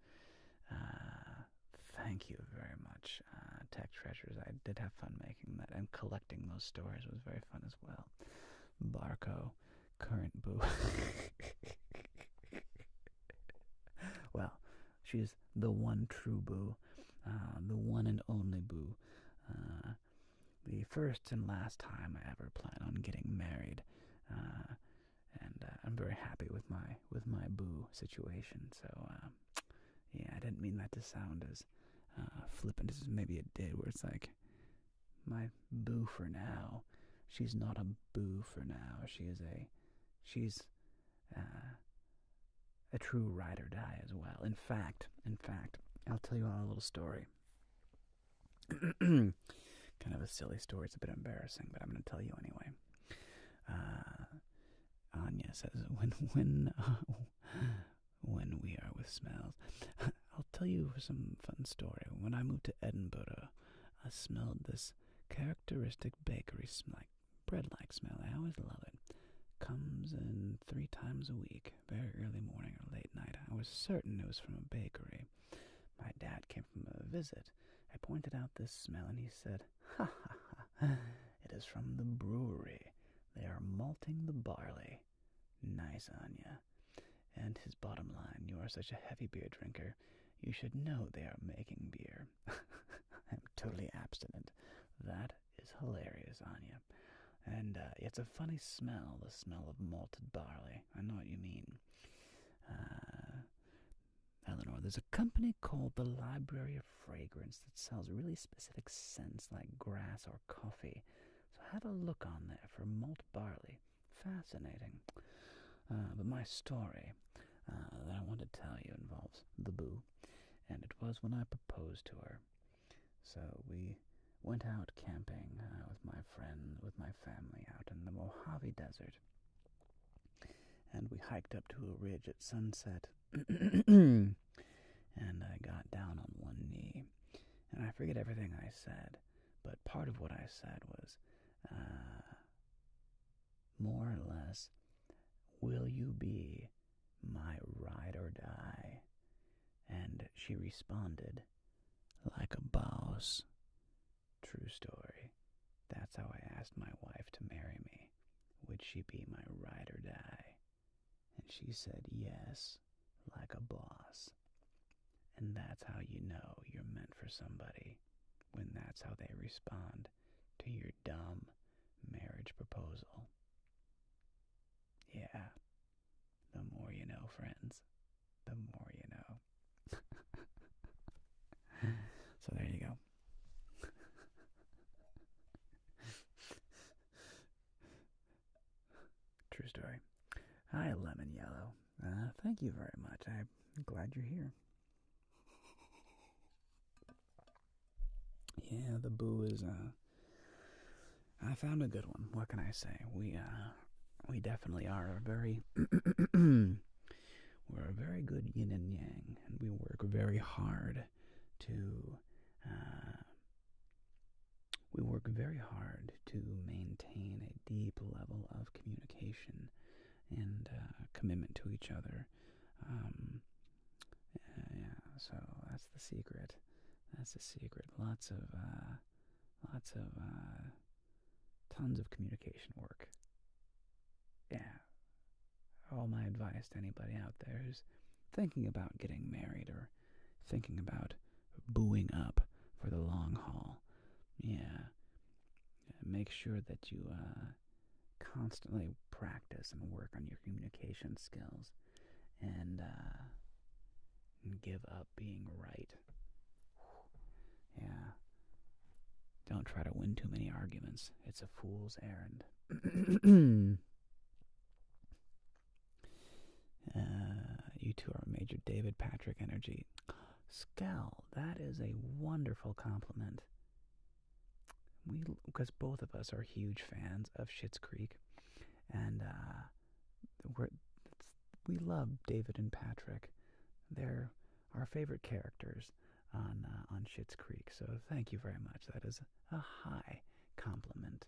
Thank you very much, Tech Treasures. I did have fun making that, and collecting those stories was very fun as well. Barco, current boo. Well, she's the one true boo, the one and only boo. The first and last time I ever plan on getting married, and I'm very happy with my boo situation. So yeah, I didn't mean that to sound as flippant as maybe it did, where it's like my boo for now. She's not a boo for now. She's a true ride or die as well. In fact, I'll tell you all a little story. Kind of a silly story. It's a bit embarrassing, but I'm going to tell you anyway. Anya says, when we are with smells. I'll tell you some fun story. When I moved to Edinburgh, I smelled this characteristic bakery smell, like bread-like smell. I always love it. Comes in 3 times a week, very early morning or late night. I was certain it was from a bakery. My dad came from a visit. I pointed out this smell, and he said, "Ha ha ha, it is from the brewery. They are malting the barley." Nice, Anya. And his bottom line, you are such a heavy beer drinker, you should know they are making beer. I'm totally abstinent. That is hilarious, Anya. And it's a funny smell, the smell of malted barley. I know what you mean. Eleanor, there's a company called the Library of Fragrance that sells really specific scents like grass or coffee. So have a look on there for malt barley. Fascinating. But my story that I want to tell you involves the boo, and it was when I proposed to her. So we went out camping with my family out in the Mojave Desert, and we hiked up to a ridge at sunset, and I got down on one knee, and I forget everything I said, but part of what I said was, more or less, "Will you be my ride or die?" And she responded, "Like a boss." True story. That's how I asked my wife to marry me. Would she be my ride or die? And she said yes, like a boss. And that's how you know you're meant for somebody, when that's how they respond to your dumb marriage proposal. Yeah, the more you know, friends. The more you know. So there you go. True story. Hi, Lemon Yellow. Thank you very much. I'm glad you're here. Yeah, the boo is, I found a good one. What can I say? We definitely are a very, we're a very good yin and yang, and we work very hard to, maintain a deep level of communication and commitment to each other. Yeah, so that's the secret. That's the secret. Lots of tons of communication work. Yeah. All my advice to anybody out there who's thinking about getting married or thinking about booing up for the long haul. Yeah. Make sure that you constantly practice and work on your communication skills and give up being right. Yeah. Don't try to win too many arguments. It's a fool's errand. You two are Major David Patrick energy. Skell, that is a wonderful compliment. Because both of us are huge fans of Schitt's Creek, and we love David and Patrick. They're our favorite characters on Schitt's Creek. So thank you very much. That is a high compliment.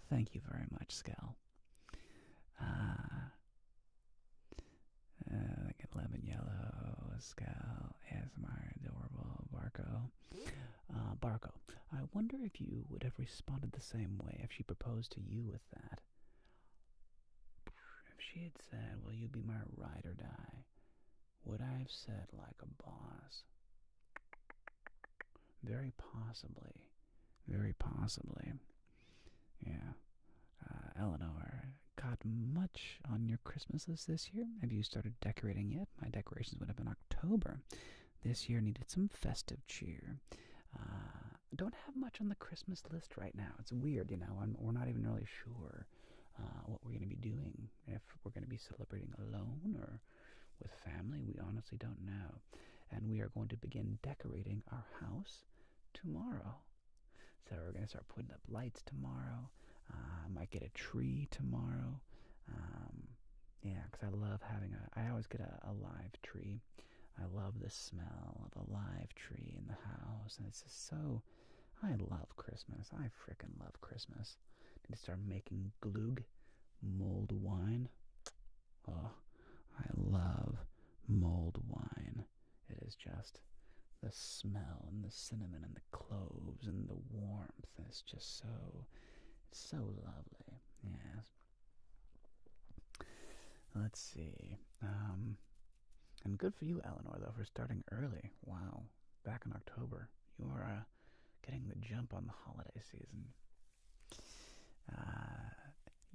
Thank you very much, Skell. Lemon Yellow, Skell, ASMR, Adorable, Barco. Barco, I wonder if you would have responded the same way if she proposed to you with that. If she had said, will you be my ride or die, would I have said like a boss? Very possibly. Very possibly. Yeah. Eleanor, got much on your Christmas list this year? Have you started decorating yet? My decorations went up in October. This year needed some festive cheer. Don't have much on the Christmas list right now. It's weird, you know. We're not even really sure what we're going to be doing. If we're going to be celebrating alone or with family, we honestly don't know. And we are going to begin decorating our house tomorrow. So we're going to start putting up lights tomorrow. Might get a tree tomorrow. Yeah, because I love having I always get a live tree. I love the smell of a live tree in the house. And it's just so, I love Christmas. I frickin' love Christmas. Need to start making Gloog, mulled wine. Oh, I love mulled wine. It is just the smell and the cinnamon and the cloves and the warmth. It's just so lovely. Yes. Let's see. And good for you, Eleanor, though, for starting early. Wow. Back in October. You are getting the jump on the holiday season.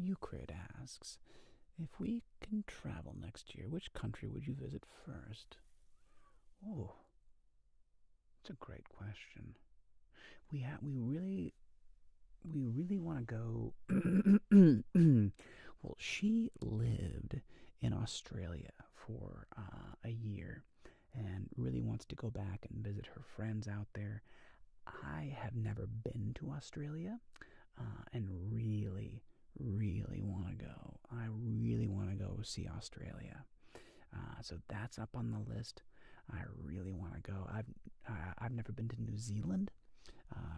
Eucrid asks, if we can travel next year, which country would you visit first? Oh, that's a great question. We really want to go. Well, she lived in Australia for a year and really wants to go back and visit her friends out there. I have never been to Australia and really want to go. I really want to go see Australia. So that's up on the list. I really want to go. I've never been to New Zealand.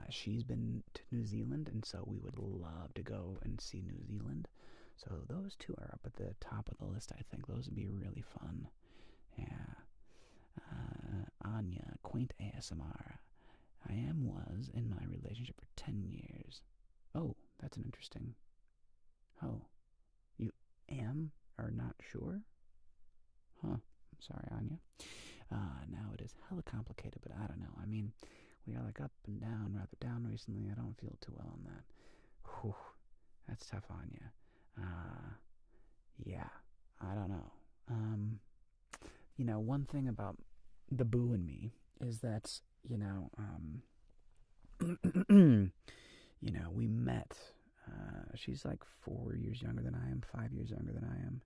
She's been to New Zealand, and so we would love to go and see New Zealand. So those two are up at the top of the list, I think. Those would be really fun. Yeah. Anya, quaint ASMR. Was in my relationship for 10 years. Oh, that's an interesting. Oh, you are not sure? Huh. I'm sorry, Anya. Now mean, we are like up and down, rather down recently. I don't feel too well on that. Whew, that's tough on you. Yeah, I don't know. One thing about the boo and me is that, we met. She's like 4 years younger than I am, 5 years younger than I am,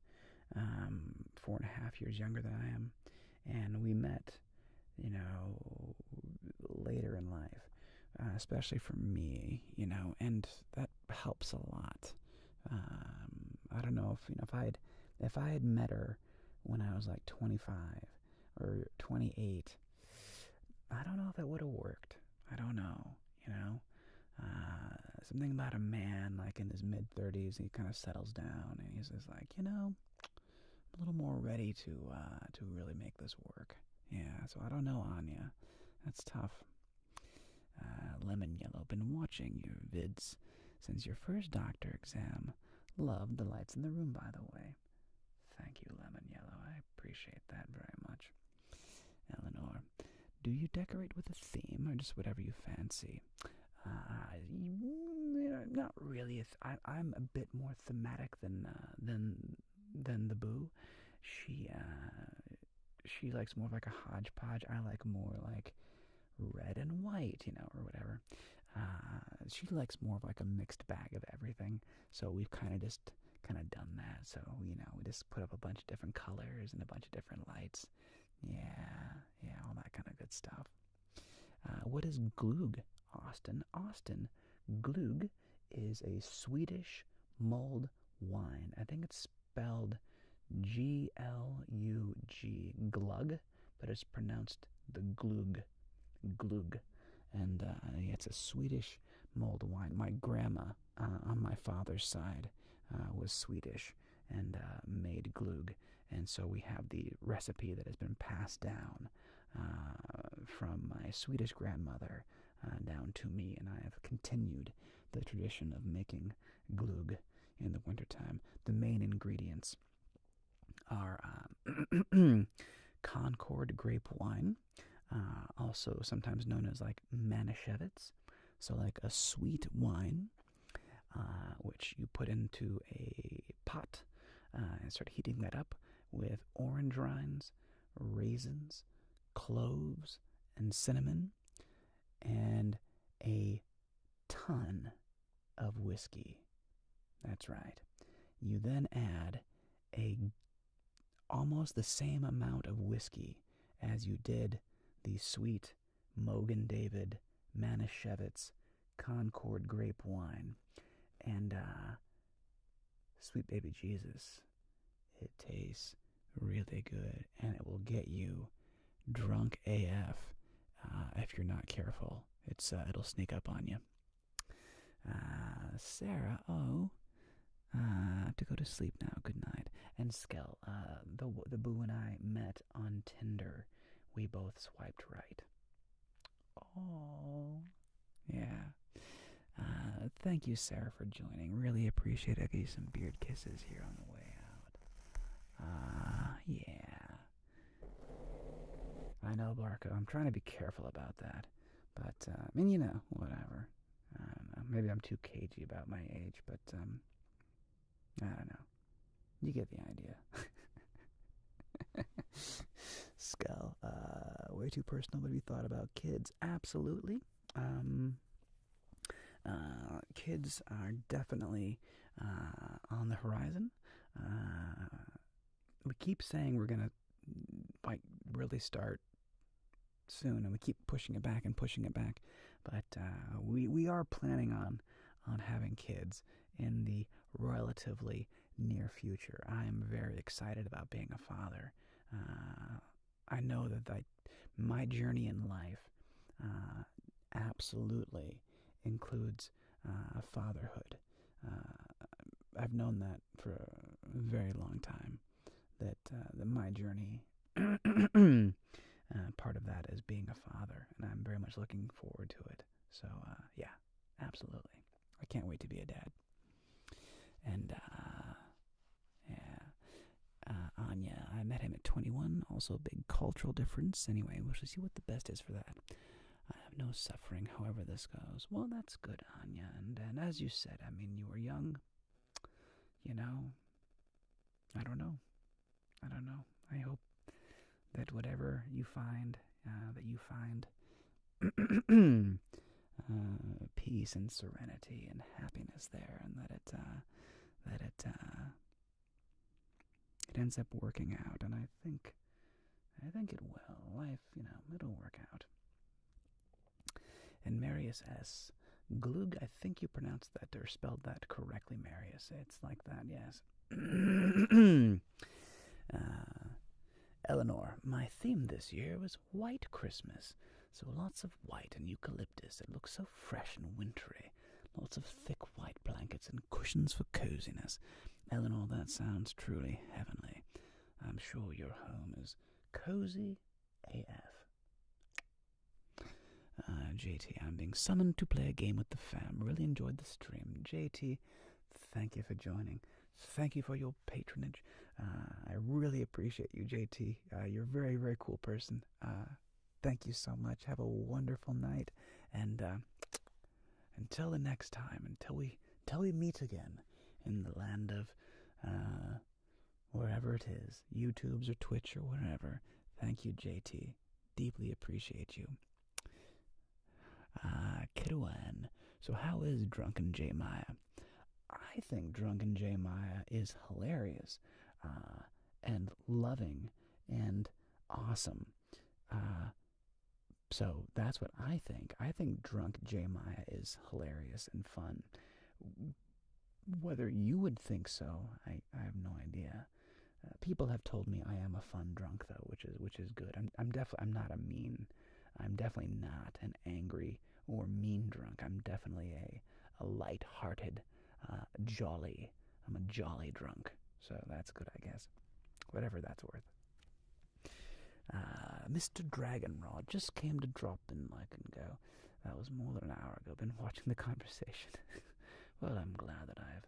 4.5 years younger than I am, and we met, later in life, especially for me, and that helps a lot. I don't know if I had met her when I was like 25 or 28, I don't know if it would have worked. I don't know, something about a man like in his mid-30s, he kind of settles down and he's just like, I'm a little more ready to really make this work. Yeah, so I don't know, Anya. That's tough. Lemon Yellow, been watching your vids since your first doctor exam. Love the lights in the room, by the way. Thank you, Lemon Yellow. I appreciate that very much. Eleanor, do you decorate with a theme or just whatever you fancy? Not really. I'm a bit more thematic than the boo. She likes more of like a hodgepodge. I like more like red and white, or whatever. She likes more of like a mixed bag of everything. So we've kind of done that. So, we just put up a bunch of different colors and a bunch of different lights. Yeah, all that kind of good stuff. What is Gloog, Austin? Austin, Gloog is a Swedish mulled wine. I think it's spelled Glug, glug, but it's pronounced the Gloog. Gloog. And it's a Swedish mulled wine. My grandma, on my father's side, was Swedish and made Gloog. And so we have the recipe that has been passed down from my Swedish grandmother down to me, and I have continued the tradition of making Gloog in the wintertime. The main ingredients are Concord grape wine, also sometimes known as like Manischewitz, so like a sweet wine, which you put into a pot and start heating that up with orange rinds, raisins, cloves, and cinnamon, and a ton of whiskey. That's right. You then add almost the same amount of whiskey as you did the sweet Mogen David Manischewitz Concord grape wine. And sweet baby Jesus, it tastes really good, and it will get you drunk AF if you're not careful. It'll sneak up on you. Sarah, to go to sleep now. Good night. And Skell, the boo and I met on Tinder. We both swiped right. Oh, yeah. Thank you, Sarah, for joining. Really appreciate it. I'll give you some beard kisses here on the way out. Yeah. I know, Barco. I'm trying to be careful about that. But, whatever. I don't know. Maybe I'm too cagey about my age, but, I don't know. You get the idea. Skull. Way too personal, but have you thought about kids? Absolutely. Kids are definitely on the horizon. We keep saying we're gonna really start soon, and we keep pushing it back and pushing it back. But we are planning on having kids in the relatively near future. I am very excited about being a father. I know that my journey in life absolutely includes fatherhood. I've known that for a very long time, that my journey, part of that is being a father, and I'm very much looking forward to it. So, yeah, absolutely. I can't wait to be a dad. And, Anya, I met him at 21, also a big cultural difference. Anyway, we'll see what the best is for that. no suffering, however this goes. Well, that's good, Anya. And as you said, I mean, you were young. You know, I don't know. I hope that whatever you find, that you find peace and serenity and happiness there, and that it ends up working out. And I think it will. Life, it'll work out. And Marius S. Gloog, I think you pronounced that or spelled that correctly, Marius. It's like that, yes. Eleanor, my theme this year was White Christmas. So lots of white and eucalyptus. It looks so fresh and wintry. Lots of thick white blankets and cushions for coziness. Eleanor, that sounds truly heavenly. I'm sure your home is cozy AF. JT, I'm being summoned to play a game with the fam. Really enjoyed the stream. JT, thank you for joining. Thank you for your patronage. I really appreciate you, JT. You're a very, very cool person. Thank you so much. Have a wonderful night. And until the next time, until we meet again in the land of wherever it is, YouTubes or Twitch or whatever. Thank you, JT. Deeply appreciate you. Kidwan. So how is Drunken J Maya? I think Drunken J Maya is hilarious, and loving, and awesome. So that's what I think. I think Drunk J Maya is hilarious and fun. Whether you would think so, I have no idea. People have told me I am a fun drunk though, which is good. I'm not an angry or mean drunk. I'm definitely a light-hearted, jolly. I'm a jolly drunk. So that's good, I guess. Whatever that's worth. Mr. Dragonrod just came to drop in like and go. That was more than an hour ago. Been watching the conversation. Well, I'm glad that I've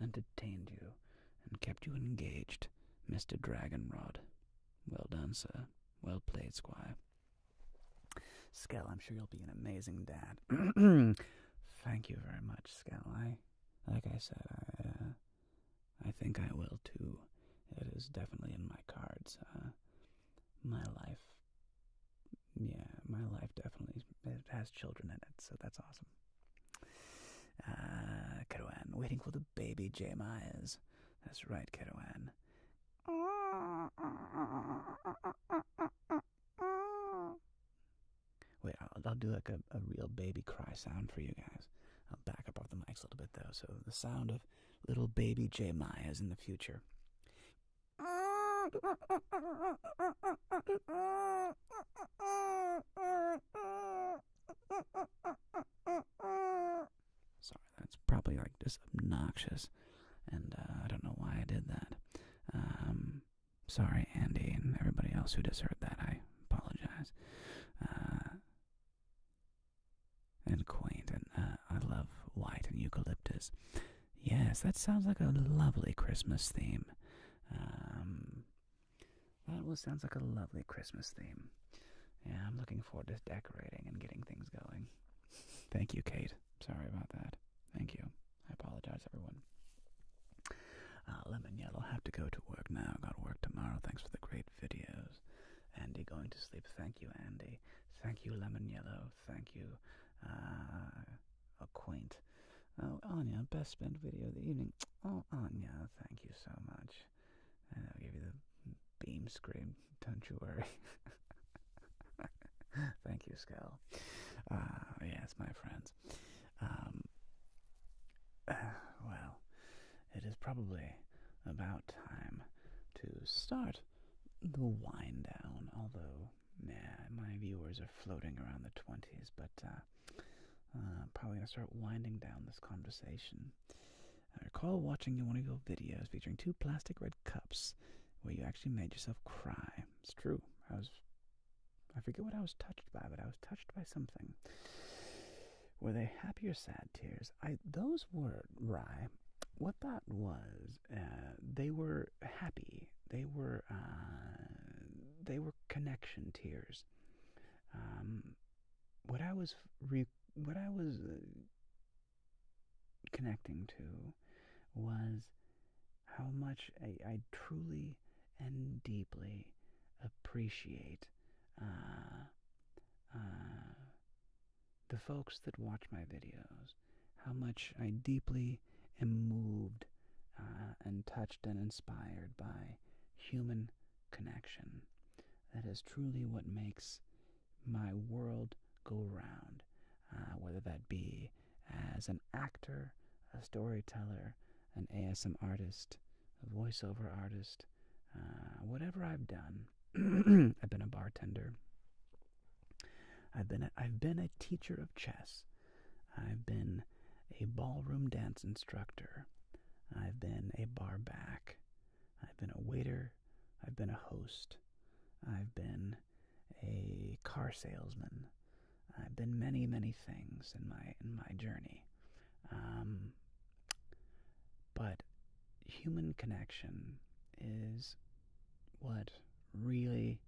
entertained you and kept you engaged, Mr. Dragonrod. Well done, sir. Well played, Squire. Skell, I'm sure you'll be an amazing dad. Thank you very much, Skell. Like I said, I think I will too. It is definitely in my cards. My life definitely has children in it, so that's awesome. Kerouan, waiting for the baby J-Myas. That's right, Kerouan. Wait, I'll do like a real baby cry sound for you guys. I'll back up off the mics a little bit though, so the sound of little baby J-Myas in the future. Sorry, that's probably like just obnoxious, and I don't know why I did that. Sorry, Andy, and everybody else who just heard that. I apologize. And quaint, and I love white and eucalyptus. Yes, that sounds like a lovely Christmas theme. That sounds like a lovely Christmas theme. Yeah, I'm looking forward to decorating and getting things going. Thank you, Kate. Sorry about that. Thank you. I apologize, everyone. Lemon Yellow, have to go to work now. Got to work tomorrow. Thanks for the great videos. Andy going to sleep. Thank you, Andy. Thank you, Lemon Yellow. Thank you, Quaint. Oh, Anya, best spent video of the evening. Oh, Anya, thank you so much. And I'll give you the beam scream. Don't you worry. Thank you, Skell. Yes, my friends. Well, it is probably about time to start the wind down, although, my viewers are floating around the 20s, but probably going to start winding down this conversation. I recall watching one of your videos featuring 2 plastic red cups where you actually made yourself cry. It's true. I forget what I was touched by, but I was touched by something. Were they happy or sad tears? Those were, Rye, what that was, they were happy. They were connection tears. what I was connecting to was how much I truly and deeply appreciate the folks that watch my videos, how much I deeply am moved and touched and inspired by human connection. That is truly what makes my world go round, whether that be as an actor, a storyteller, an ASM artist, a voiceover artist, whatever I've done. I've been a bartender. I've been a teacher of chess. I've been a ballroom dance instructor. I've been a bar back. I've been a waiter. I've been a host. I've been a car salesman. I've been many, many things in my journey. But human connection is what really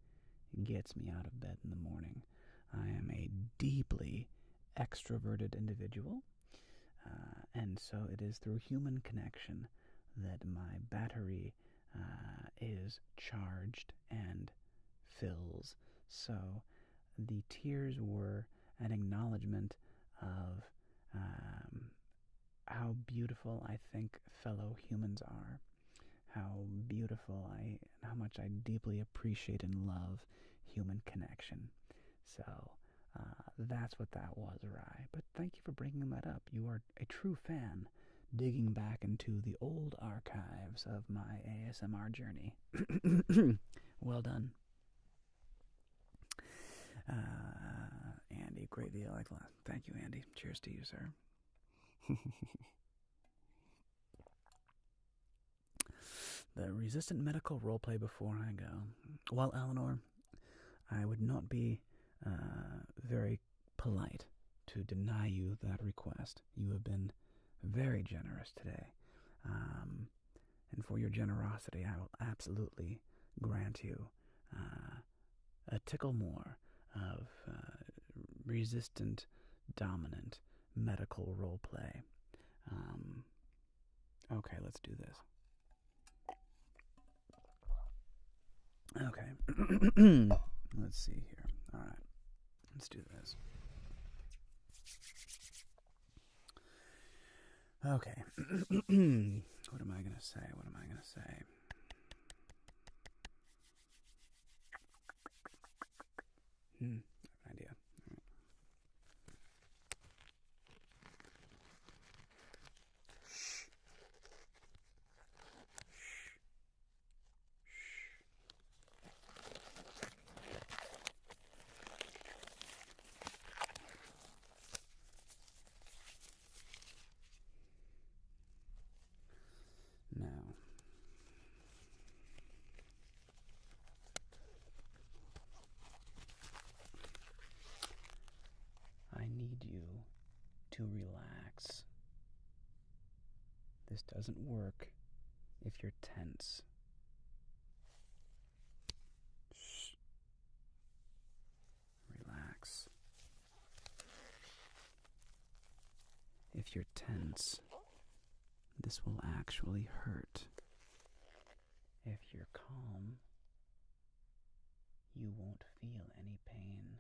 gets me out of bed in the morning. I am a deeply extroverted individual, and so it is through human connection that my battery is charged and fills. So the tears were an acknowledgement of how beautiful I think fellow humans are, how much I deeply appreciate and love human connection. So that's what that was, Rai. But thank you for bringing that up. You are a true fan, digging back into the old archives of my ASMR journey. Well done. Andy, greatly like that. Thank you, Andy. Cheers to you, sir. The resistant medical roleplay before I go. Well, Eleanor, I would not be very polite to deny you that request. You have been very generous today. And for your generosity, I will absolutely grant you a tickle more of resistant, dominant medical roleplay. Okay, let's do this. Okay. Let's see here. All right. Let's do this. Okay. What am I going to say? What am I going to say? I have an idea. Now, I need you to relax. This doesn't work if you're tense. Shh. Relax. If you're tense, this will actually hurt. If you're calm, you won't feel any pain.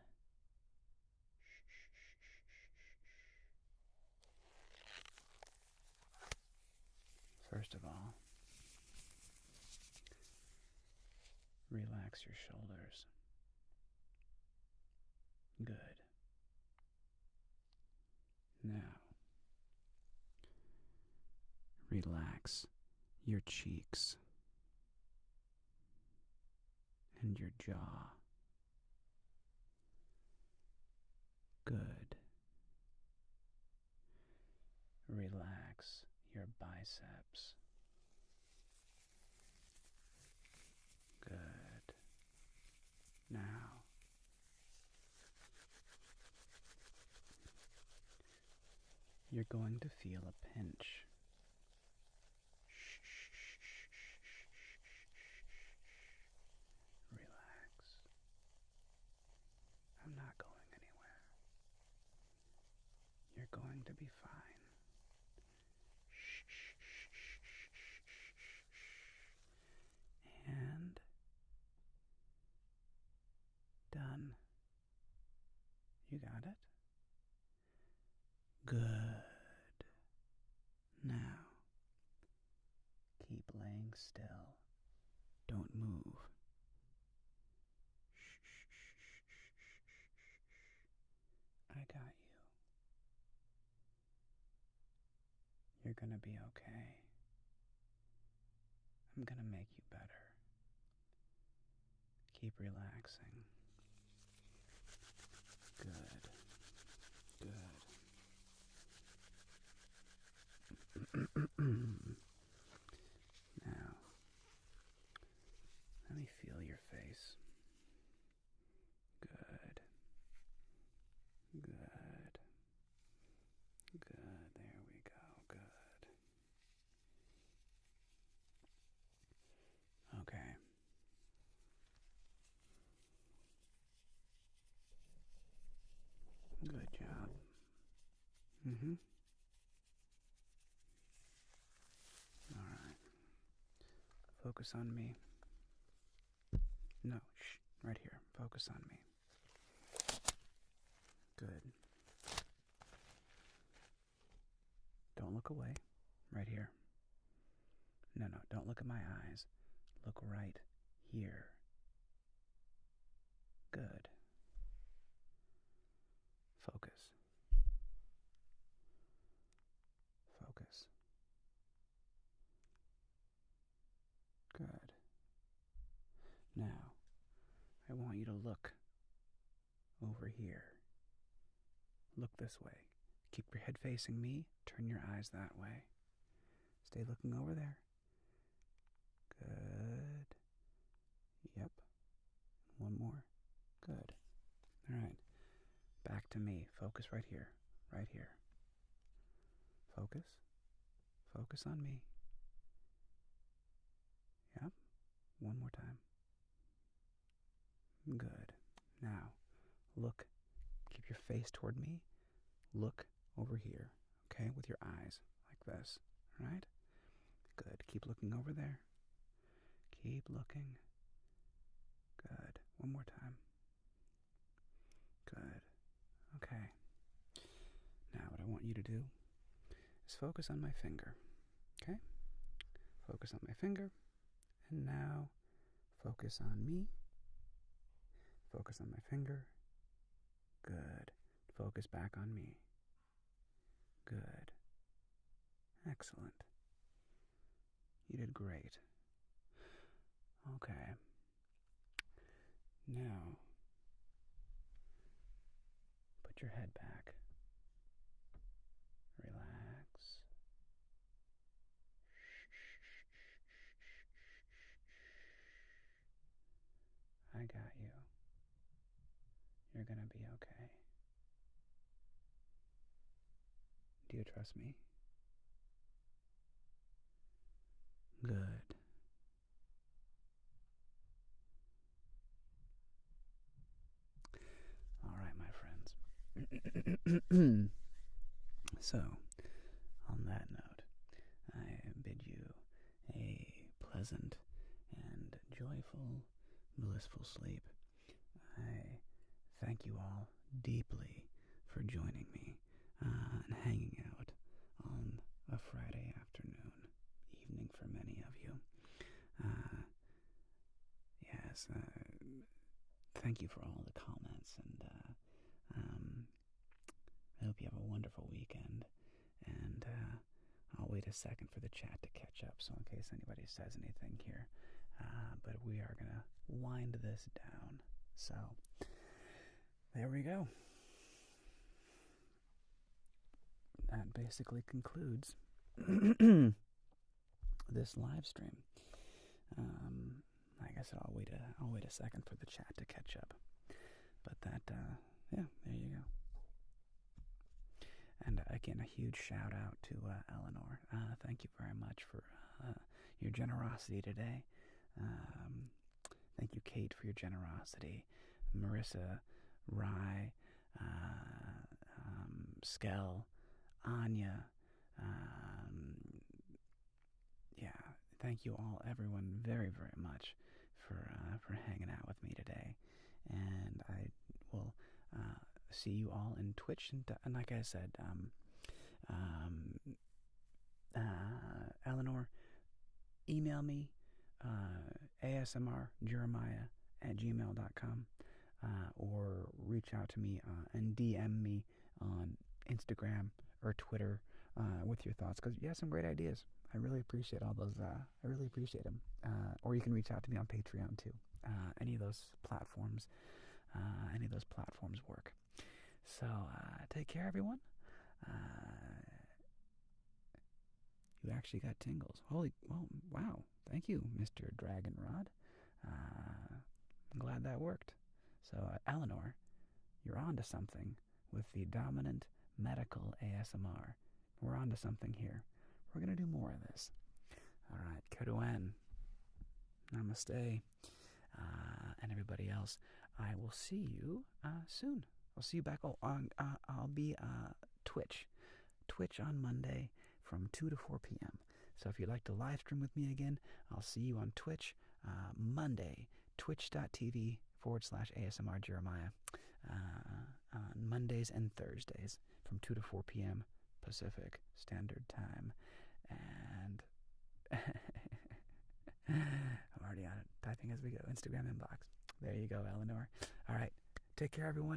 First of all, relax your shoulders. Good. Now, relax your cheeks and your jaw. Good. Relax your biceps. Good. Now, you're going to feel a pinch. Relax. I'm not going anywhere. be fine. Shh, shh, shh, shh, shh, shh. And done. You got it? Good. Now, keep laying still. Don't move. Shh, shh, shh, shh, shh, shh. I got you. You're gonna be okay. I'm gonna make you better. Keep relaxing. Good. Good. Now, let me feel your face. Good. Good. Good. There we go. Good. Okay. Good job. All right. Focus on me. No, shh. Right here. Focus on me. Good. Don't look away. Right here. No, don't look at my eyes. Look right here. Good. Focus. Focus. Good. Now, I want you to look over here. Look this way. Keep your head facing me. Turn your eyes that way. Stay looking over there. Good. Yep. One more. Good. All right. Back to me. Focus right here. Right here. Focus. Focus on me. Yep. One more time. Good. Now, look. Keep your face toward me. Look over here. Okay? With your eyes. Like this. All right? Good. Keep looking over there. Keep looking. Good. One more time. Good. Okay. Now what I want you to do is focus on my finger. Okay? Focus on my finger. And now focus on me. Focus on my finger. Good. Focus back on me. Good. Excellent. You did great. Okay. Now, put your head back. Relax. I got you. You're gonna be okay. Do you trust me? Good. All right, my friends. So, on that note, I bid you a pleasant and joyful, blissful sleep. I thank you all deeply for joining me and hanging out on a Friday afternoon, evening for many of you. Yes, thank you for all the comments, and I hope you have a wonderful weekend. And I'll wait a second for the chat to catch up, so in case anybody says anything here. But we are going to wind this down. So, there we go. That basically concludes this live stream. Like I said, I'll wait a second for the chat to catch up. But that, yeah, there you go. And again, a huge shout out to Eleanor. Thank you very much for your generosity today. Thank you, Kate, for your generosity. Marissa, Rye, Skell, Anya. Yeah, thank you all, everyone, very, very much for hanging out with me today. And I will see you all in Twitch. And like I said, Eleanor, email me, asmrjeremiah@gmail.com, or reach out to me and DM me on Instagram or Twitter with your thoughts, because you have some great ideas. I really appreciate all those. I really appreciate them. Or you can reach out to me on Patreon too. Any of those platforms work. So take care, everyone. You actually got tingles. Wow. Thank you, Mr. Dragonrod. I'm glad that worked. So, Eleanor, you're on to something with the dominant medical ASMR. We're on to something here. We're going to do more of this. All right, Keduen. Namaste. And everybody else, I will see you soon. I'll see you back. I'll be Twitch on Monday from 2 to 4 p.m. So if you'd like to live stream with me again, I'll see you on Twitch Monday, twitch.tv/ASMR Jeremiah, on Mondays and Thursdays from 2 to 4 p.m. Pacific Standard Time. And I'm already on it, typing as we go. Instagram inbox. There you go, Eleanor. All right. Take care, everyone.